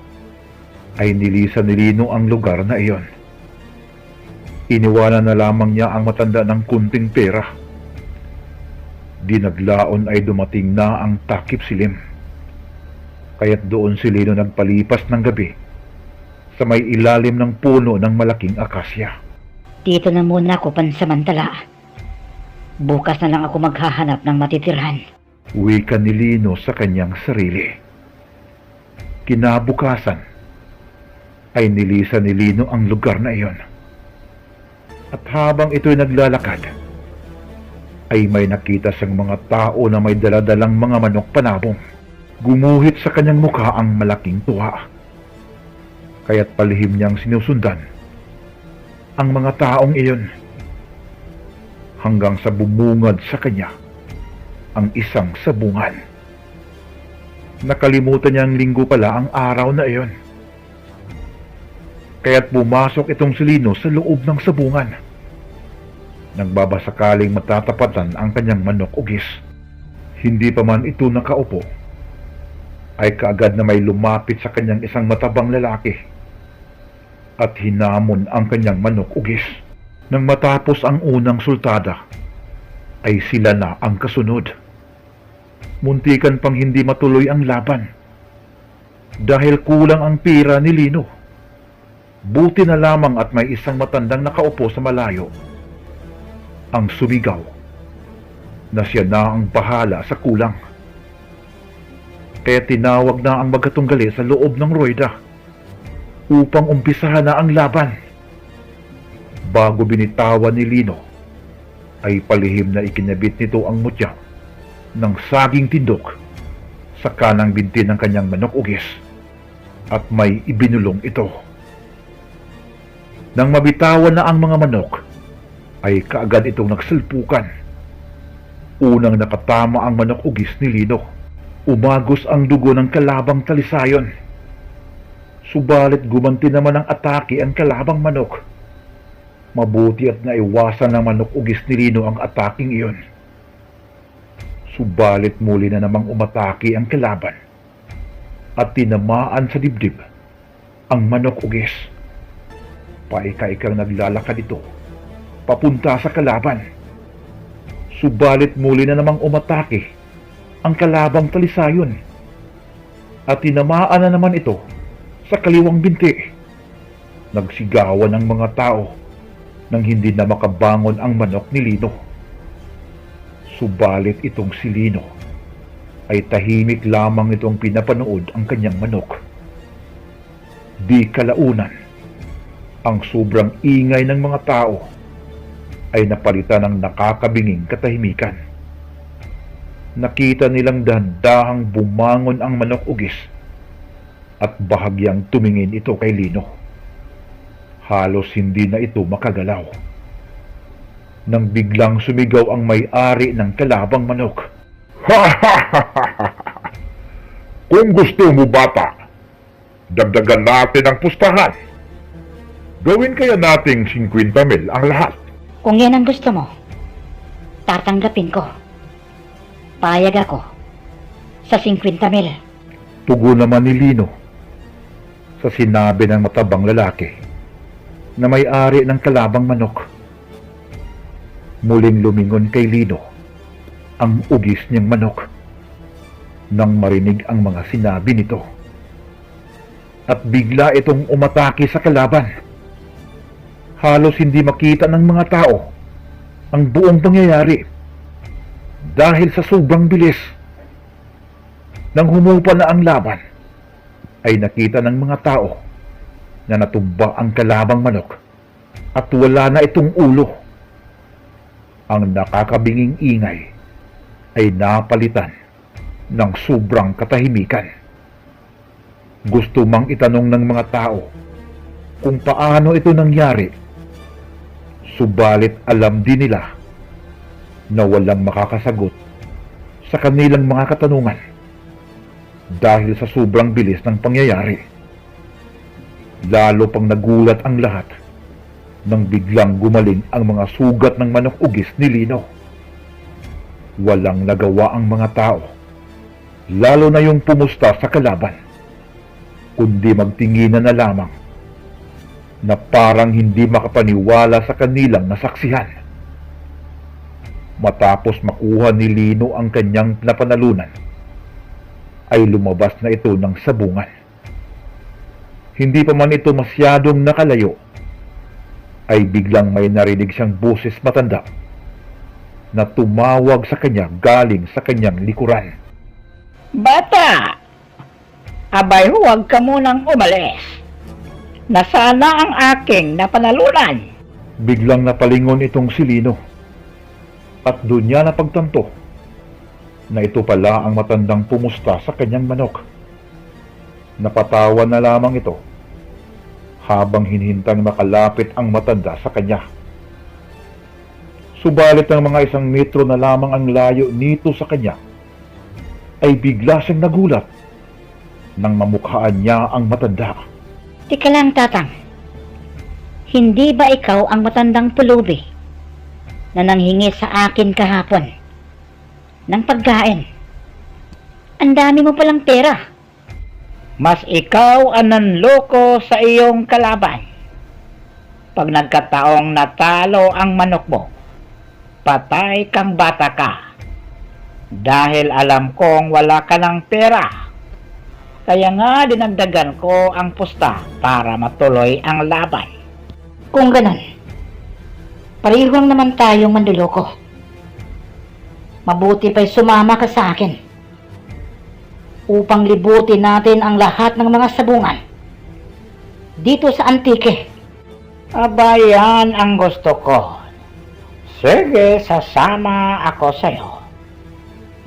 ay nilisan ni Lino ang lugar na iyon. Iniwanan na lamang niya ang matanda ng kunting pera. Dinaglaon ay dumating na ang takip silim. Kaya't doon si Lino nagpalipas ng gabi sa may ilalim ng puno ng malaking akasya. Dito na muna ako pansamantala. Bukas na lang ako maghahanap ng matitirhan. Wika ni Lino sa kanyang sarili. Kinabukasan ay nilisan ni Lino ang lugar na iyon. At habang ito'y naglalakad, ay may nakita siyang mga tao na may daladalang mga manok panabong. Gumuhit sa kanyang mukha ang malaking tuwa. Kaya't palihim niyang sinusundan ang mga taong iyon hanggang sa bumungad sa kanya ang isang sabungan. Nakalimutan niyang linggo pala ang araw na iyon. Kaya't pumasok itong si Lino sa loob ng sabungan. Nagbabasakaling matatapatan ang kanyang manok ugis. Hindi pa man ito nakaupo, ay kaagad na may lumapit sa kanyang isang matabang lalaki at hinamon ang kanyang manok ugis. Nang matapos ang unang sultada, ay sila na ang kasunod. Muntikan pang hindi matuloy ang laban dahil kulang ang pira ni Lino. Buti na lamang at may isang matandang nakaupo sa malayo ang sumigaw na siya na ang bahala sa kulang. Kaya tinawag na ang magkatunggali sa loob ng Rueda upang umpisahan na ang laban. Bago binitawan ni Lino, ay palihim na ikinabit nito ang mutya ng saging tindok sa kanang binti ng kanyang manok ugis at may ibinulong ito. Nang mabitawan na ang mga manok, ay kaagad itong nagsalpukan. Unang nakatama ang manok ugis ni Lino. Umagos ang dugo ng kalabang talisayon. Subalit gumanti naman ang atake ang kalabang manok. Mabuti at naiwasan ng manok ugis ni Lino ang ataking iyon. Subalit muli na namang umatake ang kalaban at tinamaan sa dibdib ang manok ugis. Paika-ikang naglalakad ito papunta sa kalaban. Subalit muli na namang umatake ang kalabang talisayon at tinamaan na naman ito sa kaliwang binti. Nagsigawan ang mga tao nang hindi na makabangon ang manok ni Lino. Subalit itong si Lino ay tahimik lamang itong pinapanood ang kanyang manok. Di kalaunan, ang sobrang ingay ng mga tao ay napalitan ng nakakabinging katahimikan. Nakita nilang dahan-dahang bumangon ang manok ugis at bahagyang tumingin ito kay Lino. Halos hindi na ito makagalaw. Nang biglang sumigaw ang may-ari ng kalabang manok. Kung gusto mo, bata, dagdagan natin ang pustahan. Gawin kaya nating 50,000 ang lahat. Kung yan ang gusto mo, tatanggapin ko. Payag ako sa 50,000. Tugo naman ni Lino sa sinabi ng matabang lalaki na may-ari ng kalabang manok. Muling lumingon kay Lino ang ugis niyang manok nang marinig ang mga sinabi nito. At bigla itong umatake sa kalaban. Halos hindi makita ng mga tao ang buong pangyayari dahil sa sobrang bilis. Nang humupa na ang laban, ay nakita ng mga tao na natumba ang kalabang manok at wala na itong ulo. Ang nakakabinging ingay ay napalitan ng sobrang katahimikan. Gusto mang itanong ng mga tao kung paano ito nangyari, subalit alam din nila na walang makakasagot sa kanilang mga katanungan dahil sa sobrang bilis ng pangyayari. Lalo pang nagulat ang lahat nang biglang gumaling ang mga sugat ng manok ugis ni Lino. Walang nagawa ang mga tao, lalo na yung pumusta sa kalaban, kundi magtinginan na lamang na parang hindi makapaniwala sa kanilang nasaksihan. Matapos makuha ni Lino ang kanyang napanalunan, ay lumabas na ito ng sabungan. Hindi pa man ito masyadong nakalayo, ay biglang may narinig siyang boses matanda na tumawag sa kanya galing sa kanyang likuran. Bata! Abay, huwag ka munang umalis. Nasana ang aking napanalunan. Biglang napalingon itong si Lino at doon niya napagtanto na ito pala ang matandang pumusta sa kanyang manok. Napatawa na lamang ito habang hinihintang makalapit ang matanda sa kanya. Subalit ng mga 1 metro na lamang ang layo nito sa kanya, ay bigla siyang nagulat nang mamukhaan niya ang matanda. Tika lang, Tatang. Hindi ba ikaw ang matandang pulubi na nanghingi sa akin kahapon ng pagkain? Ang dami mo palang pera. Mas ikaw ang nanloko sa iyong kalaban. Pag nagkataong natalo ang manok mo, patay kang bata ka. Dahil alam kong wala ka ng pera. Kaya nga dinagdagan ko ang pusta para matuloy ang laban. Kung ganon, parehong naman tayong manduloko. Mabuti pa'y sumama ka sa akin upang libutin natin ang lahat ng mga sabungan dito sa Antique. Aba, yan ang gusto ko. Sige, sasama ako sa'yo.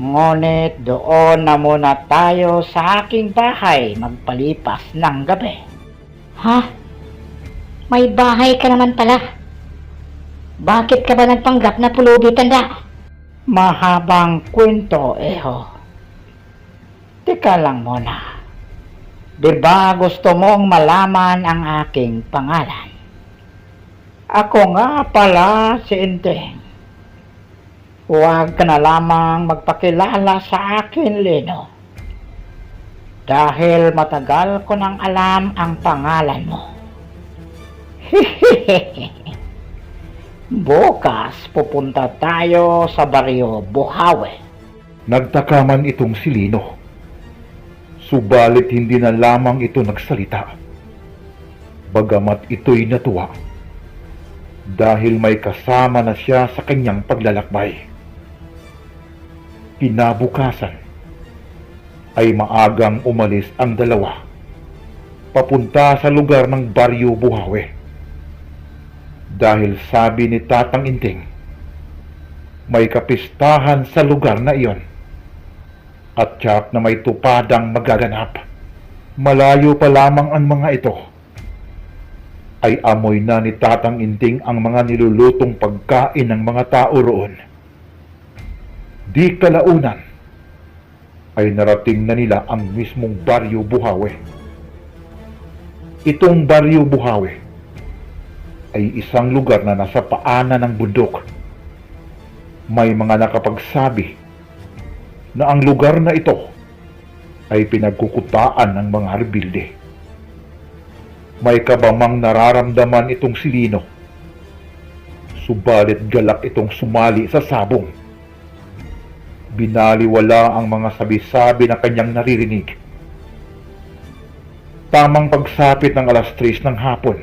Ngunit doon na muna tayo sa aking bahay magpalipas ng gabi. Ha? May bahay ka naman pala. Bakit ka ba nagpanggap na pulubi, tanda? Mahabang kwento, Eho. Teka lang muna. Diba gusto mong malaman ang aking pangalan? Ako nga pala si Inteng. Huwag ka na lamang magpakilala sa akin, Lino. Dahil matagal ko nang alam ang pangalan mo. Bukas pupunta tayo sa baryo Buhawe Nagtaka man itong si Lino. Subalit hindi na lamang ito nagsalita. Bagamat ito'y natuwa dahil may kasama na siya sa kanyang paglalakbay. Kinabukasan ay maagang umalis ang dalawa papunta sa lugar ng Baryo Buhawe. Dahil sabi ni Tatang Inting, may kapistahan sa lugar na iyon at tiyak na may tupadang magaganap. Malayo pa lamang ang mga ito ay amoy na ni Tatang Inting ang mga nilulutong pagkain ng mga tao roon. Di kalaunan ay narating na nila ang mismong Baryo Buhawe. Itong Baryo Buhawe ay isang lugar na nasa paanan ng bundok. May mga nakapagsabi na ang lugar na ito ay pinagkukutaan ng mga rebelde. May kabamang nararamdaman itong si Lino. Subalit galak itong sumali sa sabong. Binaliwala ang mga sabi-sabi na kanyang naririnig. Tamang pagsapit ng 3:00 ng hapon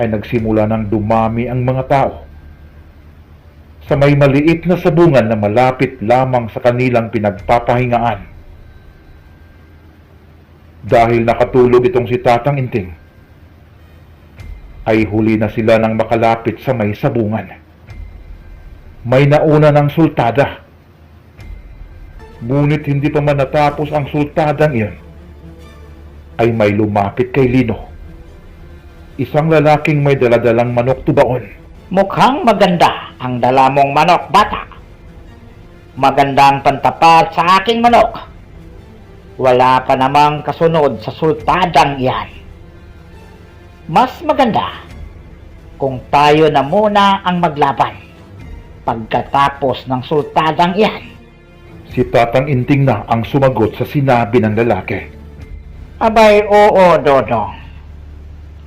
ay nagsimula ng dumami ang mga tao sa may maliit na sabungan na malapit lamang sa kanilang pinagpapahingaan. Dahil nakatulog itong si Tatang Inting, ay huli na sila nang makalapit sa may sabungan. May nauna ng sultada. Ngunit hindi pa man natapos ang sultadang iyon, ay may lumapit kay Lino. Isang lalaking may daladalang manok tubaon. Mukhang maganda ang dala mong manok, bata. Magandang pantapat sa aking manok. Wala pa namang kasunod sa sultadang iyan. Mas maganda kung tayo na muna ang maglaban pagkatapos ng sultadang iyan. Si Tatang Inting na ang sumagot sa sinabi ng lalaki. Abay, oo, Dodong.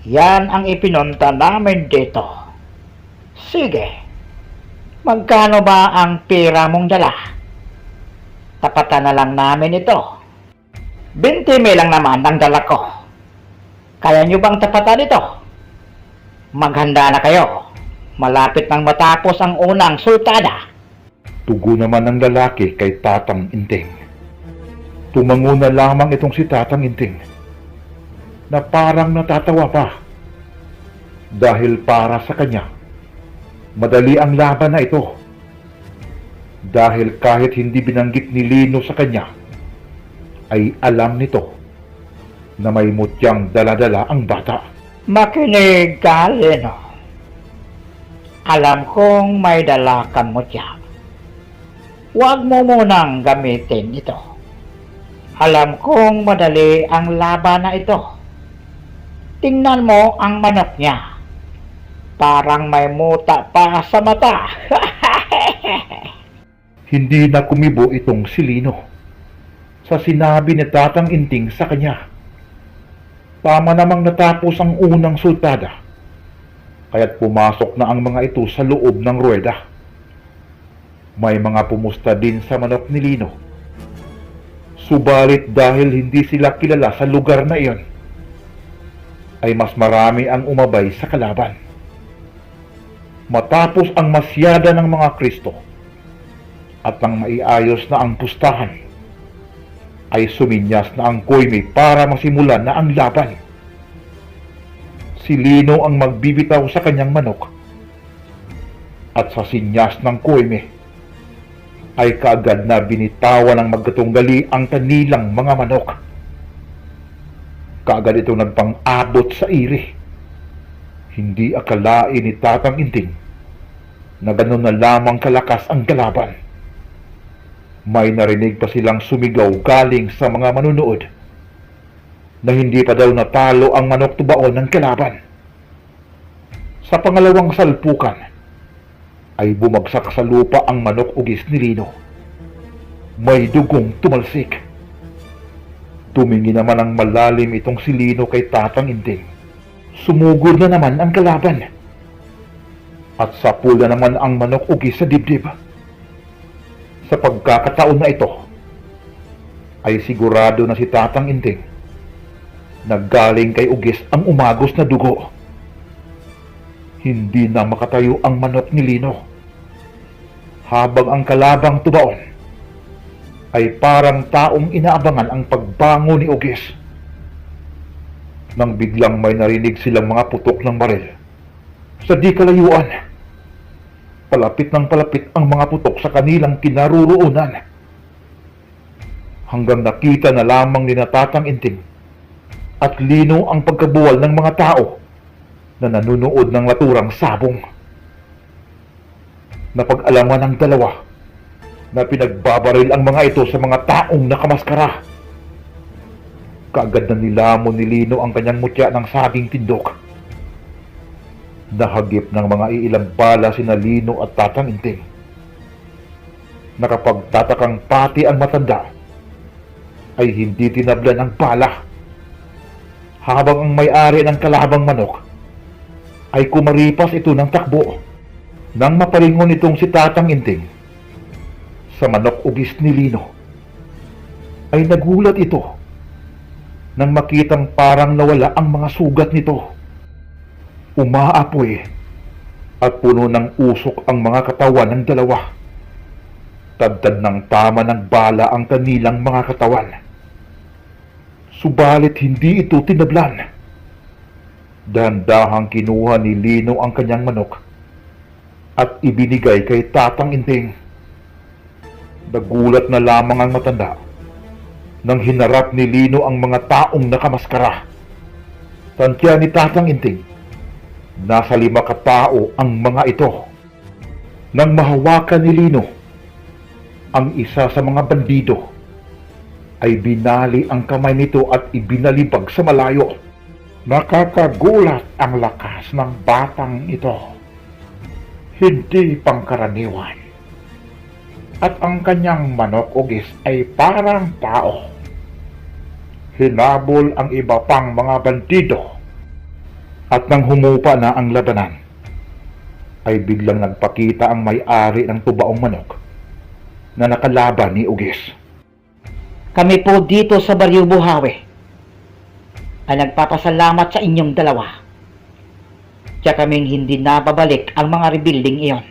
Yan ang ipinunta namin dito. Sige, magkano ba ang pera mong dala? Tapatan na lang namin ito. 20,000 lang naman ang dala ko. Kaya nyo bang tapatan ito? Maghanda na kayo. Malapit nang matapos ang unang sultada. Tugo naman ng lalaki kay Tatang Inting. Tumango na lamang itong si Tatang Inting na parang natatawa pa. Dahil para sa kanya, madali ang laban na ito. Dahil kahit hindi binanggit ni Lino sa kanya, ay alam nito na may mutyang daladala ang bata. Makinig ka, Lino. Alam kong may dala kang mutya. Huwag mo munang gamitin ito. Alam kong madali ang laban na ito. Tingnan mo ang manok niya. Parang may muta pa sa mata. Hindi na kumibo itong si Lino sa sinabi ni Tatang Inting sa kanya. Tama namang natapos ang unang sultada, kaya't pumasok na ang mga ito sa loob ng ruweda. May mga pumusta din sa manok ni Lino. Subalit dahil hindi sila kilala sa lugar na iyon, ay mas marami ang umabay sa kalaban. Matapos ang masyada ng mga Kristo at nang maiayos na ang pustahan, ay suminyas na ang koyme para masimulan na ang laban. Si Lino ang magbibitaw sa kanyang manok at sa sinyas ng koyme ay kaagad na binitawan ng magkatunggali ang kanilang mga manok. Kaagad ito nagpang-abot sa iri. Hindi akalain ni Tatang Inting na gano'n na lamang kalakas ang kalaban. May narinig pa silang sumigaw galing sa mga manunood na hindi pa daw natalo ang manok tubaon ng kalaban. Sa pangalawang salpukan ay bumagsak sa lupa ang manok ugis ni Lino. May dugong tumalsik. Tumingin naman ang malalim itong si Lino kay Tatang Inting. Sumugod na naman ang kalaban. At sapul na naman ang manok ugis sa dibdib. Sa pagkakataon na ito, ay sigurado na si Tatang Inting naggaling kay Ugis ang umagos na dugo. Hindi na makatayo ang manok ni Lino, habang ang kalabang tubaon ay parang taong inaabangan ang pagbango ni Ugis. Nang biglang may narinig silang mga putok ng baril sa di kalayuan, palapit ng palapit ang mga putok sa kanilang kinaruroonan, hanggang nakita na lamang ni Tatang Inting at Lino ang pagkabuwal ng mga tao na nanunood ng naturang sabong. Napag-alaman ng dalawa na pinagbabaril ang mga ito sa mga taong nakamaskara. Kaagad na nilamon ni Lino ang kanyang mutya ng sabing tindok. Nahagip ng mga iilang bala sina Lino at Tatang Inting. Nakapagtatakang pati ang matanda ay hindi tinablan ng bala, habang ang may-ari ng kalabang manok ay kumaripas ito ng takbo. Nang mapalingon itong si Tatang Inting sa manok ugis ni Lino, ay nagulat ito nang makitang parang nawala ang mga sugat nito. Umaapoy at puno ng usok ang mga katawan ng dalawa. Tadtad ng tama ng bala ang kanilang mga katawan. Subalit hindi ito tinablan. Dahan-dahang kinuha ni Lino ang kanyang manok at ibinigay kay Tatang Inting. Nagulat na lamang ang matanda nang hinarap ni Lino ang mga taong nakamaskara. Tansya ni Tatang Inting, nasa 5 katao ang mga ito. Nang mahawakan ni Lino ang isa sa mga bandido, ay binali ang kamay nito at ibinalibag sa malayo. Nakakagulat ang lakas ng batang ito. Hindi pangkaraniwan. At ang kanyang manok ugis ay parang tao. Hinabol ang iba pang mga bandido. At nang humupa na ang labanan, ay biglang nagpakita ang may-ari ng tubaong manok na nakalaban ni Ugis. Kami po dito sa Baryo Buhawe ay nagpapasalamat sa inyong dalawa. Tiyak kaming hindi nababalik ang mga rebuilding iyon.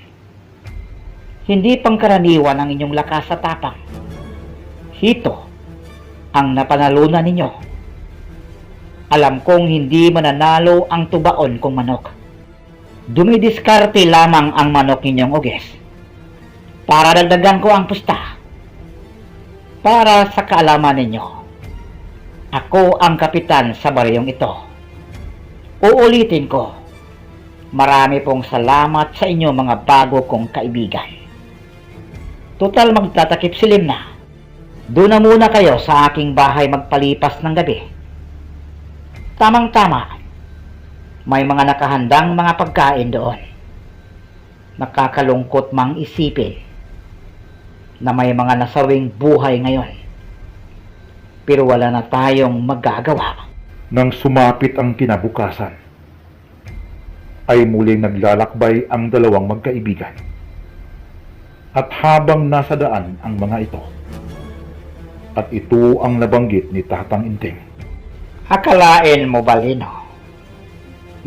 Hindi pangkaraniwan ang inyong lakas sa tapang. Hito ang napanalunan ninyo. Alam kong hindi mananalo ang tubaon kong manok. Dumidiskarte lamang ang manok ninyong Ugis para dagdagan ko ang pusta. Para sa kaalaman ninyo, ako ang kapitan sa baryong ito. Uulitin ko, marami pong salamat sa inyo mga bago kong kaibigan. Total magtatakip silim na. Doon na muna kayo sa aking bahay magpalipas ng gabi. Tamang-tama, may mga nakahandang mga pagkain doon. Nakakalungkot mang isipin na may mga nasawing buhay ngayon, pero wala na tayong magagawa. Nang sumapit ang kinabukasan, ay muling naglalakbay ang dalawang magkaibigan. At habang nasa daan ang mga ito, at ito ang nabanggit ni Tatang Inting. Akalain mo ba, Lino?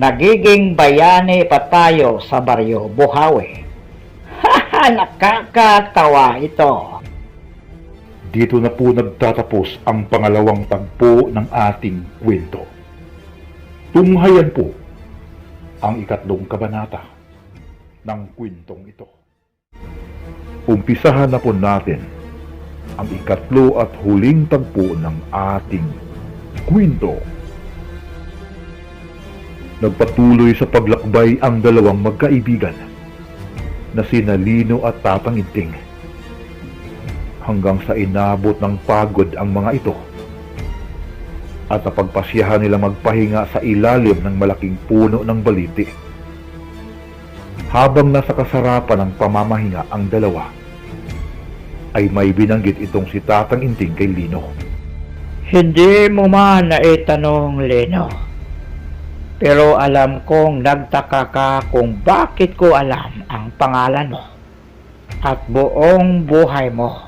Nagiging bayani pa tayo sa Baryo Buhawe. Nakakatawa ito. Dito na po nagtatapos ang pangalawang tagpo ng ating kwento. Tunghayan po ang 3 kabanata ng kwentong ito. Umpisahan na po natin ang 3 at huling tagpo ng ating kwento. Nagpatuloy sa paglakbay ang dalawang magkaibigan na sina Lino at Tatang Inting, hanggang sa inabot ng pagod ang mga ito at napagpasyahan nila magpahinga sa ilalim ng malaking puno ng baliti. Habang nasa kasarapan ng pamamahinga ang dalawa, ay may binanggit itong si Tatang Inting kay Lino. Hindi mo man naitanong, Lino. Pero alam kong nagtaka ka kung bakit ko alam ang pangalan mo. at buong buhay mo.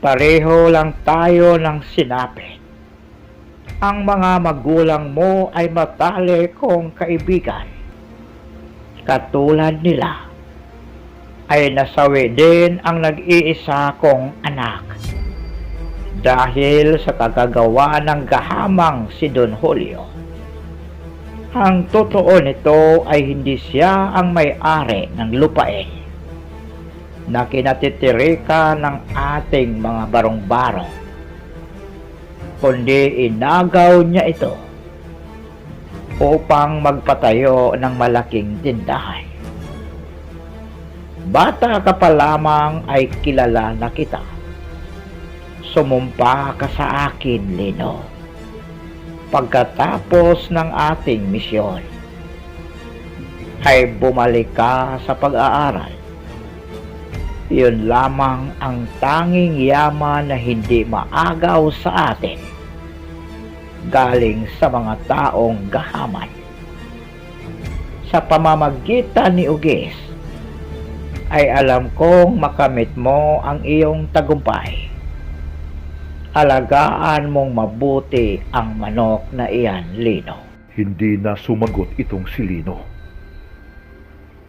Pareho lang tayo ng sinapit. Ang mga magulang mo ay matalik kong kaibigan. Katulad nila, ay nasawi din ang nag-iisa kong anak. Dahil sa kagagawa ng gahamang si Don Julio. Ang totoo nito ay hindi siya ang may-ari ng lupain na kinatitirika ng ating mga barong-barong, kundi inagaw niya ito upang magpatayo ng malaking tindahan. Bata ka pa lamang ay kilala na kita. Sumumpa ka sa akin, Lino. Pagkatapos ng ating misyon, ay bumalik ka sa pag-aaral. Yun lamang ang tanging yaman na hindi maagaw sa atin, galing sa mga taong gahaman. Sa pamamagitan ni Ugis, ay alam kong makamit mo ang iyong tagumpay. Alagaan mong mabuti ang manok na iyan, Lino. Hindi na sumagot itong si Lino.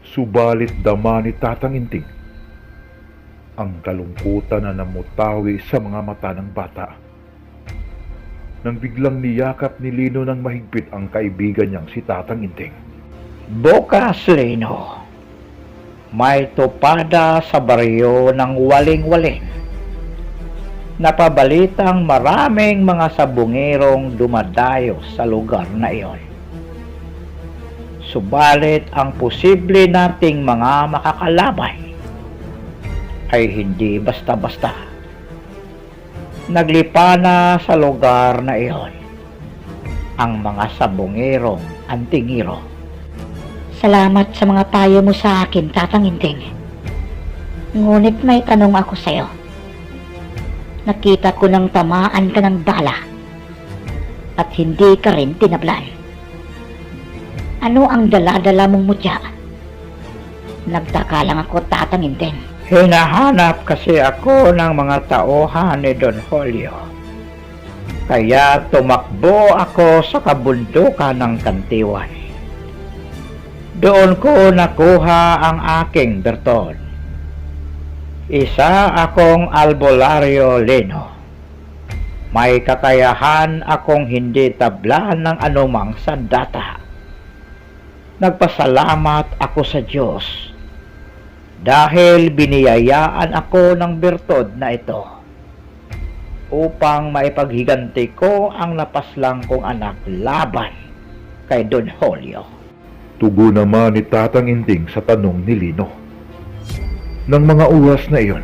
Subalit dama ni Tatang Inting ang kalungkutan na namutawi sa mga mata ng bata. Nang biglang niyakap ni Lino ng mahigpit ang kaibigan niyang si Tatang Inting. Bukas, Lino, may tupada sa baryo ng Waling-Waling. Napabalitang maraming mga sabungerong dumadayo sa lugar na iyon. Subalit ang posible nating mga makakalabay ay hindi basta-basta. Naglipa na sa lugar na iyon ang mga sabungerong antingiro. Salamat sa mga payo mo sa akin, Tatang Inting. Ngunit may tanong ako sa'yo. Nakita ko nang tamaan ka ng bala at hindi ka rin tinablan. Ano ang dala-dala mong mutya? Nagtaka lang ako, Tatang Inting. Hinahanap kasi ako ng mga tauhan ni Don Julio. Kaya tumakbo ako sa kabundukan ng Kantiwan. Doon ko nakuha ang aking berton. Isa akong albularyo, Lino. May kakayahan akong hindi tablan ng anumang sandata. Nagpasalamat ako sa Diyos dahil biniyayaan ako ng bertod na ito upang maipaghiganti ko ang napaslang kong anak laban kay Don Julio. Tugo naman ni Tatang Inting sa tanong ni Lino. Nang mga oras na iyon,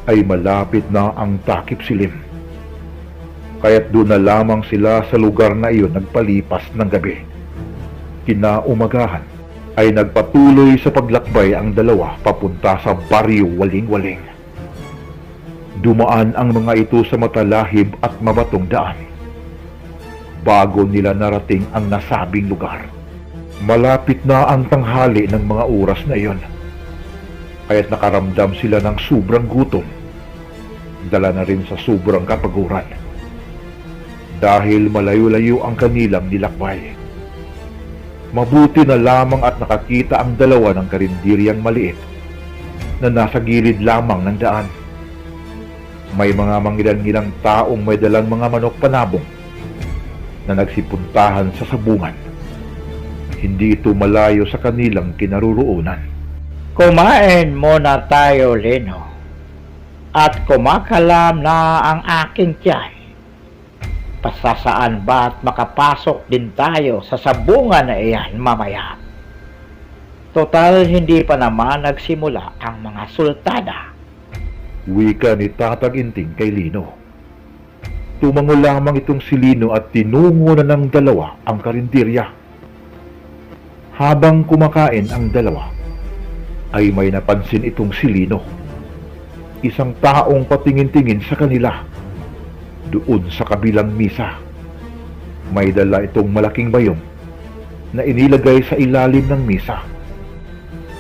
ay malapit na ang takip silim. Kaya't doon na lamang sila sa lugar na iyon nagpalipas ng gabi. Kinaumagahan ay nagpatuloy sa paglakbay ang dalawa papunta sa baryo Waling-Waling. Dumaan ang mga ito sa matalahib at mabatong daan bago nila narating ang nasabing lugar. Malapit na ang tanghali ng mga oras na iyon, kaya't nakaramdam sila ng sobrang gutom, dala na rin sa sobrang kapaguran. Dahil malayo-layo ang kanilang nilakbay. Mabuti na lamang at nakakita ang dalawa ng karinderyang maliit na nasa gilid lamang ng daan. May mga mangilan-ngilang taong may dalang mga manok panabong na nagsipuntahan sa sabungan. Hindi ito malayo sa kanilang kinaroroonan. Kumain muna tayo, Lino, at kumakalam na ang aking tiyan. Pasasaan ba't makapasok din tayo sa sabungan na iyan mamaya? Total, hindi pa naman nagsimula ang mga sultada. Wika ni Tatang Inting kay Lino. Tumango lamang itong si Lino at tinungo na ng dalawa ang karinderya. Habang kumakain ang dalawa, ay may napansin itong si Lino. Isang taong patingin-tingin sa kanila. Doon sa kabilang misa, may dala itong malaking bayong na inilagay sa ilalim ng misa.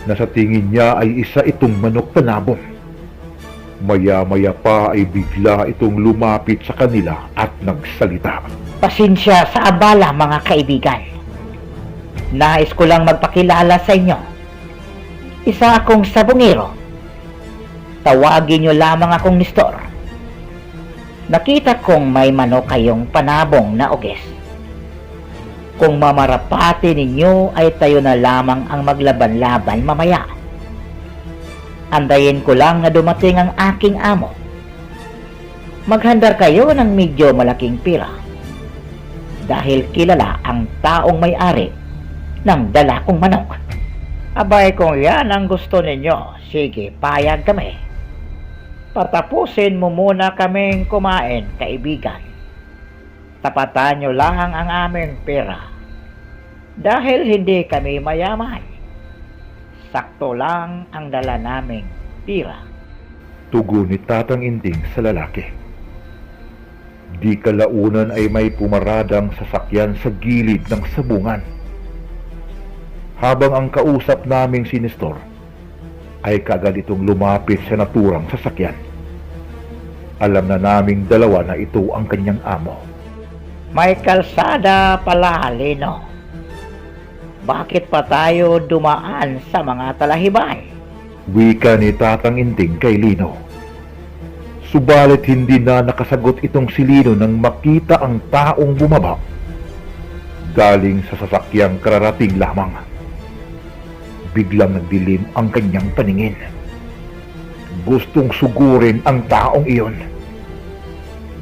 na sa tingin niya ay isa itong manok panabong. Maya-maya pa ay bigla itong lumapit sa kanila at nagsalita. Pasensya sa abala, mga kaibigan. Nais ko lang magpakilala sa inyo. Isa akong sabungero. Tawagin niyo lamang akong Nestor. Nakita kong may manok kayong panabong na ugis. Kung mamarapati ninyo ay tayo na lamang ang maglaban-laban mamaya. Andayin ko lang na dumating ang aking amo. Maghandar kayo ng medyo malaking pira. Dahil kilala ang taong may-ari ng dala kong manok. Abay, kung yan ang gusto ninyo, sige, payag kami. Patapusin mo muna kaming kumain, kaibigan. Tapatan nyo lang ang aming pera. Dahil hindi kami mayaman, sakto lang ang dala naming pira. Tugon ni Tatang Inting sa lalaki. Di kalaunan ay may pumaradang sasakyan sa gilid ng sabungan. Habang ang kausap naming si Nestor ay kagad itong lumapit sa naturang sasakyan. Alam na naming dalawa na ito ang kanyang amo. May kalsada pala, Lino. Bakit pa tayo dumaan sa mga talahibay? Wika ni Tatang Inting kay Lino. Subalit hindi na nakasagot itong si Lino nang makita ang taong bumaba galing sa sasakyang kararating lamang. Biglang nagdilim ang kanyang paningin. Gustong sugurin ang taong iyon.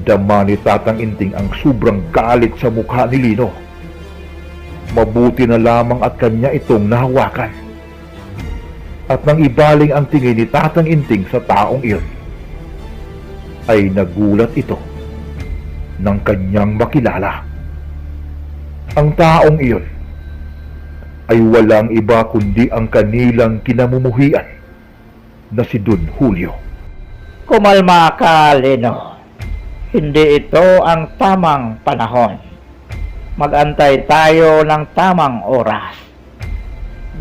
Dama ni Tatang Inting ang sobrang galit sa mukha ni Lino. Mabuti na lamang at kanya itong nahawakan. At nang ibaling ang tingin ni Tatang Inting sa taong iyon, ay nagulat ito nang kanyang makilala. Ang taong iyon ay walang iba kundi ang kanilang kinamumuhian na si Don Julio. Kumalma ka, Lino. Hindi ito ang tamang panahon. Magantay tayo ng tamang oras.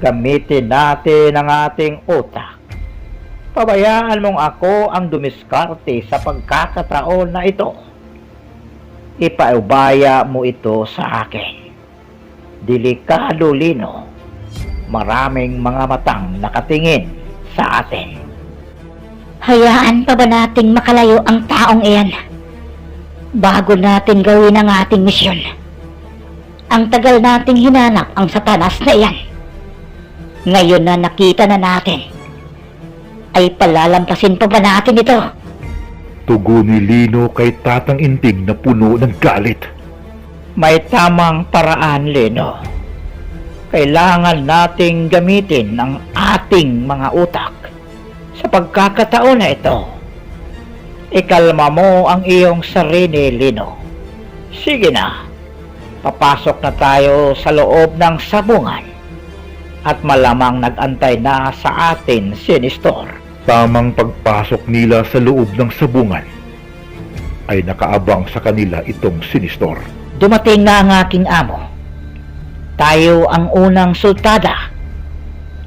Gamitin natin ang ating utak. Pabayaan mong ako ang dumiskarte sa pagkakataon na ito. Ipaubaya mo ito sa akin. Delikado, Lino. Maraming mga matang nakatingin sa atin. Hayaan pa ba nating makalayo ang taong iyan bago natin gawin ang ating misyon? Ang tagal nating hinanap ang satanas na iyan. Ngayon na nakita na natin, ay palalampasin pa ba natin ito? Tugon ni Lino kay Tatang Inting na puno ng galit. May tamang paraan, Lino. Kailangan nating gamitin ang ating mga utak sa pagkakataon na ito. Ikalma mo ang iyong sarili, Lino. Sige na. Papasok na tayo sa loob ng sabungan at malamang nag-antay na sa atin si Nestor. Tamang pagpasok nila sa loob ng sabungan ay nakaabang sa kanila itong si Nestor. Dumating na ang aking amo. Tayo ang unang sultada.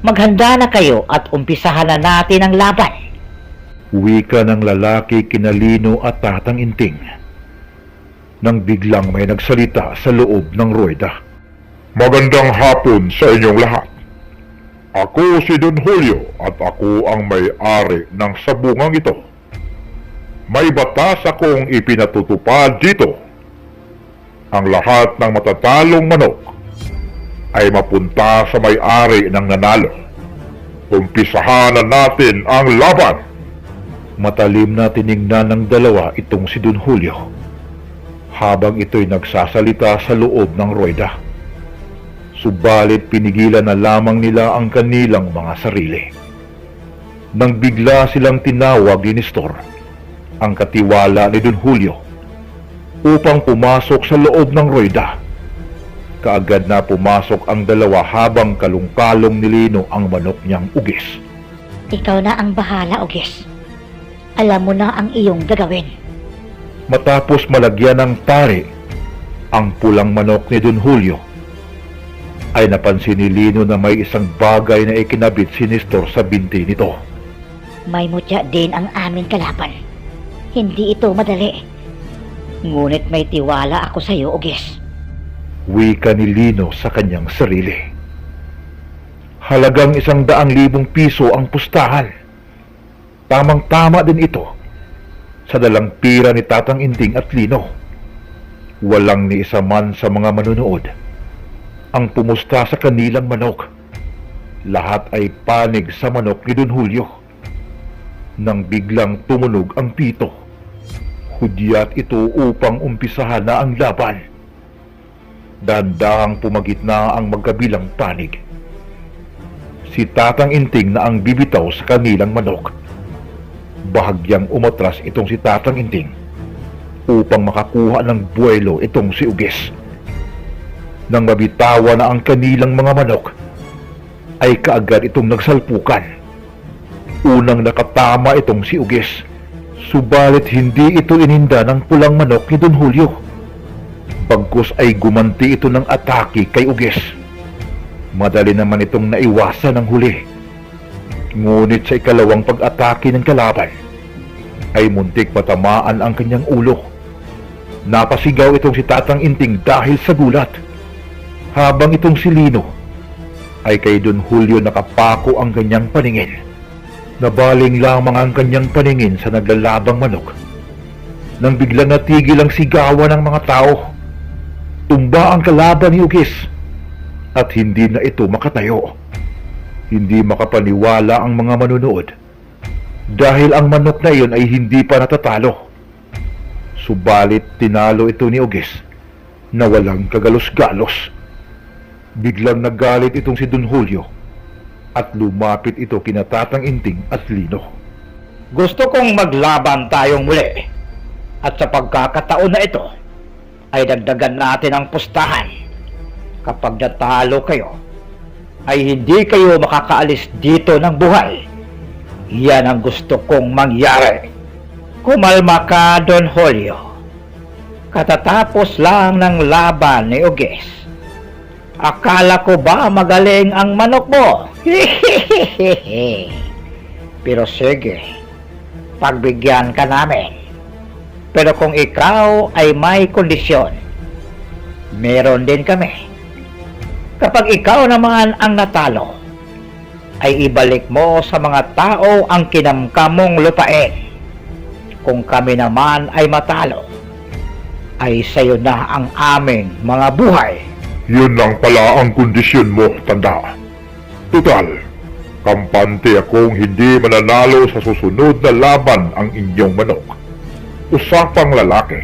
Maghanda na kayo at umpisahan na natin ang laban. Wika ng lalaki kina Lino at Tatang Inting nang biglang may nagsalita sa loob ng ruweda. Magandang hapon sa inyong lahat. Ako si Don Julio at ako ang may-ari ng sabungang ito. May batas akong ipinatutupad dito. Ang lahat ng matatalong manok ay mapunta sa may-ari ng nanalo. Umpisahan na natin ang laban. Matalim na tiningnan ng dalawa itong si Don Julio habang ito'y nagsasalita sa loob ng ruweda. Subalit pinigilan na lamang nila ang kanilang mga sarili. Nang bigla silang tinawag ni Nestor, ang katiwala ni Don Julio, upang pumasok sa loob ng ruweda. Kaagad na pumasok ang dalawa habang kalungkalong ni Lino ang manok niyang ugis. Ikaw na ang bahala, Ugis. Alam mo na ang iyong gagawin. Matapos malagyan ng tari ang pulang manok ni Don Julio, ay napansin ni Lino na may isang bagay na ikinabit si Nestor sa binti nito. May mutya din ang aming kalaban. Hindi ito madali. Ngunit may tiwala ako sa iyo, Ugis. Wika ni Lino sa kanyang sarili. Halagang 100,000 piso ang pustahan. Tamang-tama din ito sa dalang pira ni Tatang Inting at Lino. Walang ni isa man sa mga manunood ang pumusta sa kanilang manok. Lahat ay panig sa manok ni Don Julio. Nang biglang tumunog ang pito, hudyat ito upang umpisahan na ang laban. Dahan-dahang pumagitna ang magkabilang panig. Si Tatang Inting na ang bibitaw sa kanilang manok. Bahagyang umatras itong si Tatang Inting upang makakuha ng buwelo itong si Ugis. Nang mabitawan na ang kanilang mga manok, ay kaagad itong nagsalpukan. Unang nakatama itong si Ugis, subalit hindi ito ininda ng pulang manok ni Don Julio. Bagkus ay gumanti ito ng atake kay Ugis. Madali naman itong naiwasan ng huli. Ngunit sa ikalawang pag-atake ng kalaban, ay muntik matamaan ang kanyang ulo. Napasigaw itong si Tatang Inting dahil sa gulat. Habang itong si Lino ay kay Don Julio nakapako ang kanyang paningin. Nabaling lamang ang kanyang paningin sa naglalabang manok. Nang biglang natigil ang sigawan ng mga tao, tumba ang kalaban ni Ugis at hindi na ito makatayo. Hindi makapaniwala ang mga manunood dahil ang manok na iyon ay hindi pa natatalo. Subalit tinalo ito ni Ugis na walang kagalos-galos. Biglang nagalit itong si Don Julio at lumapit ito kina Tatang Inting at Lino. Gusto kong maglaban tayong muli. At sa pagkakataon na ito, ay dagdagan natin ang pustahan. Kapag natalo kayo, ay hindi kayo makakaalis dito ng buhay. Yan ang gusto kong mangyari. Kumalma ka, Don Julio. Katatapos lang ng laban ni Ugis. Akala ko ba magaling ang manok mo? Pero sige, pagbigyan ka namin. Pero kung ikaw ay may kondisyon, meron din kami. Kapag ikaw naman ang natalo, ay ibalik mo sa mga tao ang kinamkamong lupain. Kung kami naman ay matalo, ay sayo na ang aming mga buhay. Yun lang pala ang kondisyon mo, tanda. Total, kampante akong hindi mananalo sa susunod na laban ang inyong manok. Usapang lalaki,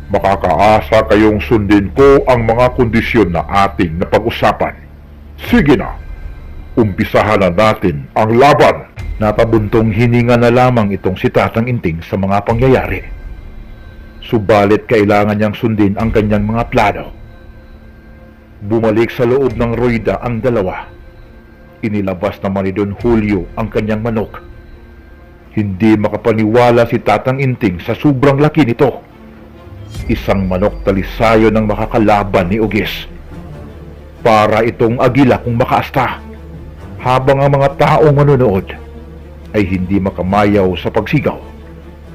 makakaasa kayong sundin ko ang mga kondisyon na ating napag-usapan. Sige na, umpisahan na natin ang laban. Napabuntong hininga na lamang itong si Tatang Inting sa mga pangyayari. Subalit kailangan niyang sundin ang kanyang mga plano. Bumalik sa loob ng Rueda ang dalawa. Inilabas naman ni Don Julio ang kanyang manok. Hindi makapaniwala si Tatang Inting sa sobrang laki nito. Isang manok talisayo ng makakalaban ni Ugis. Para itong agila kung makaasta. Habang ang mga taong manonood ay hindi makamayaw sa pagsigaw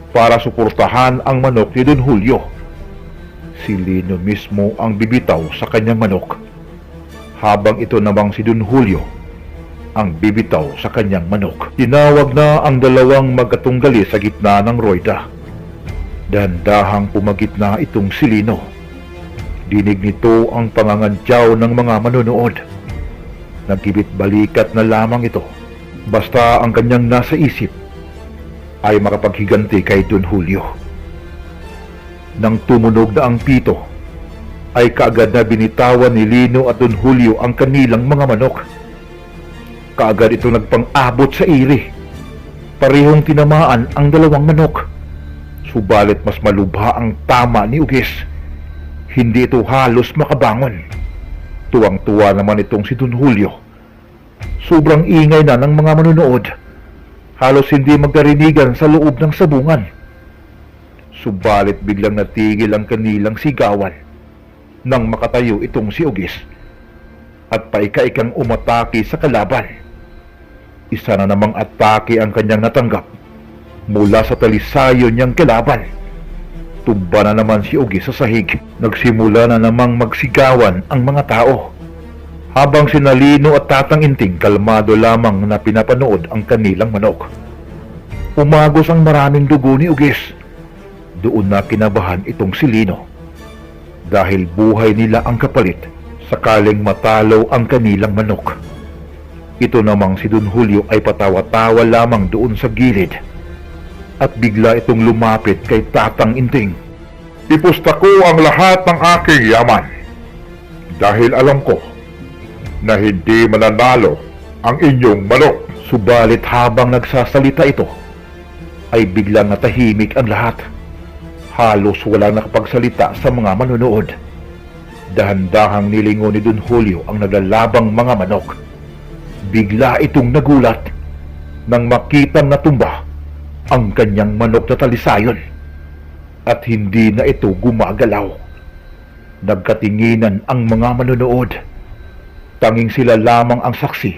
para suportahan ang manok ni Don Julio. Si Lino mismo ang bibitaw sa kanyang manok, habang ito namang si Don Julio ang bibitaw sa kanyang manok. Tinawag na ang dalawang magkatunggali sa gitna ng Rueda. Dahan-dahang pumagitna itong si Lino. Dinig nito ang pangangantyaw ng mga manonood. Nagkibit balikat na lamang ito, basta ang kanyang nasa isip ay makapaghiganti kay Don Julio. Nang tumunog na ang pito, ay kaagad na binitawan ni Lino at Don Julio ang kanilang mga manok. Kaagad ito nagpang-abot sa iri. Parehong tinamaan ang dalawang manok. Subalit mas malubha ang tama ni Ugis. Hindi ito halos makabangon. Tuwang-tuwa naman itong si Don Julio. Sobrang ingay na ng mga manonood. Halos hindi magkarinigan sa loob ng sabungan. Subalit biglang natigil ang kanilang sigawan nang makatayo itong si Ugis. at paika-ikang umatake sa kalaban. Isa na namang atake ang kanyang natanggap mula sa talisayon niyang kalaban. Tumba na naman si Ugis sa sahig. Nagsimula na namang magsigawan ang mga tao. Habang sina Lino at Tatang Inting kalmado lamang na pinapanood ang kanilang manok. Umagos ang maraming dugo ni Ugis. Doon na kinabahan itong si Lino. Dahil buhay nila ang kapalit sakaling matalo ang kanilang manok. Ito namang si Don Julio ay patawa-tawa lamang doon sa gilid. At bigla itong lumapit kay Tatang Inting. Ipusta ko ang lahat ng aking yaman. Dahil alam ko na hindi mananalo ang inyong manok. Subalit habang nagsasalita ito, ay biglang natahimik ang lahat. Halos walang nakapagsalita sa mga manonood. Dahan-dahang nilingon ni Don Julio ang naglalabang mga manok. Bigla itong nagulat nang makitang natumba ang kanyang manok na talisayon at hindi na ito gumagalaw. Nagkatinginan ang mga manonood. Tanging sila lamang ang saksi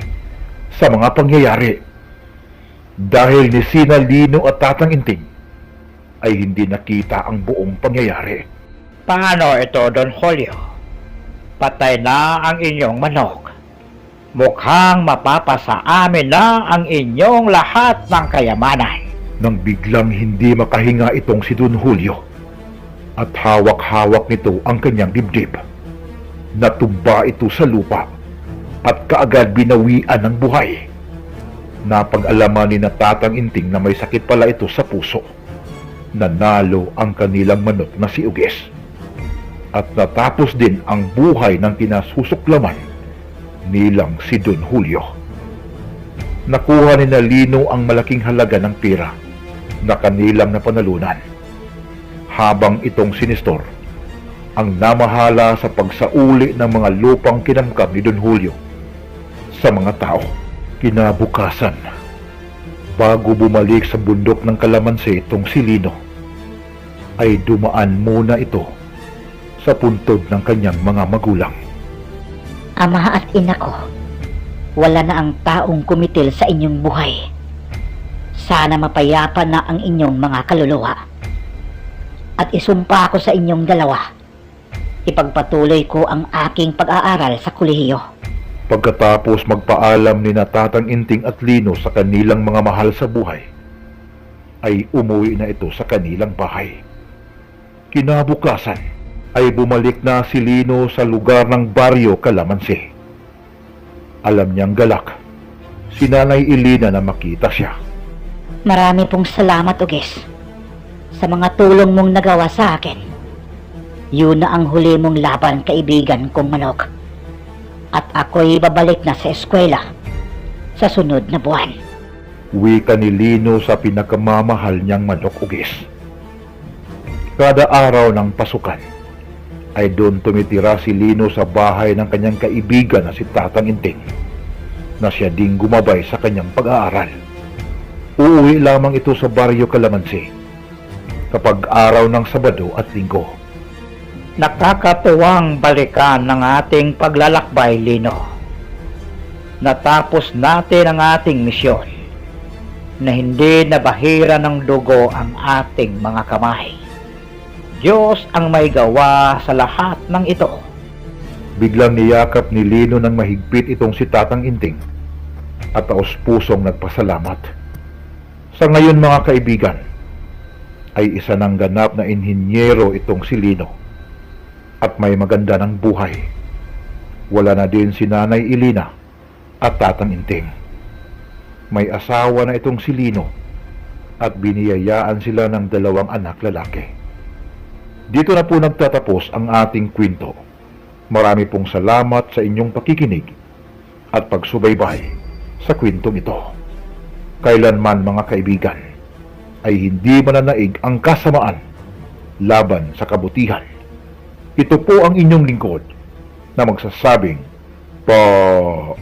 sa mga pangyayari. Dahil ni sina Lino at Tatang Inting ay hindi nakita ang buong pangyayari. Paano ito, Don Julio? Patay na ang inyong manok. Mukhang mapapasa amin na ang inyong lahat ng kayamanan. Nang biglang hindi makahinga itong si Don Julio at hawak-hawak nito ang kanyang dibdib. Natumba ito sa lupa at kaagad binawian ng buhay. Napag-alaman ni Tatang Inting na may sakit pala ito sa puso. Nanalo ang kanilang manok na si Ugis. At natapos din ang buhay ng kinasusuklaman nilang si Don Julio. Nakuha ni Lino ang malaking halaga ng pera na kanilang napanalunan. Habang itong si Nestor ang namahala sa pagsauli ng mga lupang kinamkam ni Don Julio sa mga tao. Kinabukasan, bago bumalik sa bundok ng Kalamansi itong si Lino, ay dumaan muna ito sa puntod ng kanyang mga magulang. Ama at ina ko, wala na ang taong kumitil sa inyong buhay. Sana mapayapa na ang inyong mga kaluluwa. At isumpa ko sa inyong dalawa, ipagpatuloy ko ang aking pag-aaral sa kolehiyo. Pagkatapos magpaalam ni Tatang Inting at Lino sa kanilang mga mahal sa buhay, ay umuwi na ito sa kanilang bahay. Kinabukasan ay bumalik na si Lino sa lugar ng baryo Kalamansi. Alam niyang galak si Nanay Elena na makita siya. Marami pong salamat, Ugis, sa mga tulong mong nagawa sa akin. Yun na ang huli mong laban, kaibigan kong manok. At ako'y babalik na sa eskwela sa sunod na buwan. Wika ni Lino sa pinakamamahal niyang manok, Ugis. Kada araw ng pasukan ay doon tumitira si Lino sa bahay ng kanyang kaibigan na si Tatang Inting, na siya ding gumabay sa kanyang pag-aaral. Uuwi lamang ito sa baryo Kalamansi kapag araw ng Sabado at Linggo. Nakakatuwang balikan ng ating paglalakbay, Lino. Natapos natin ang ating misyon na hindi nabahira ng dugo ang ating mga kamay. Diyos ang may gawa sa lahat ng ito. Biglang niyakap ni Lino ng mahigpit itong si Tatang Inting at taos-pusong nagpasalamat. Sa ngayon, mga kaibigan, ay isa ng ganap na inhinyero itong si Lino at may maganda ng buhay. Wala na din si Nanay Elena at Tatang Inting. May asawa na itong si Lino at biniyayaan sila ng 2 anak lalaki. Dito na po nagtatapos ang ating kwento. Marami pong salamat sa inyong pakikinig at pagsubaybay sa kwentong ito. Kailanman, mga kaibigan, ay hindi mananaig ang kasamaan laban sa kabutihan. Ito po ang inyong lingkod na magsasabing, paalam.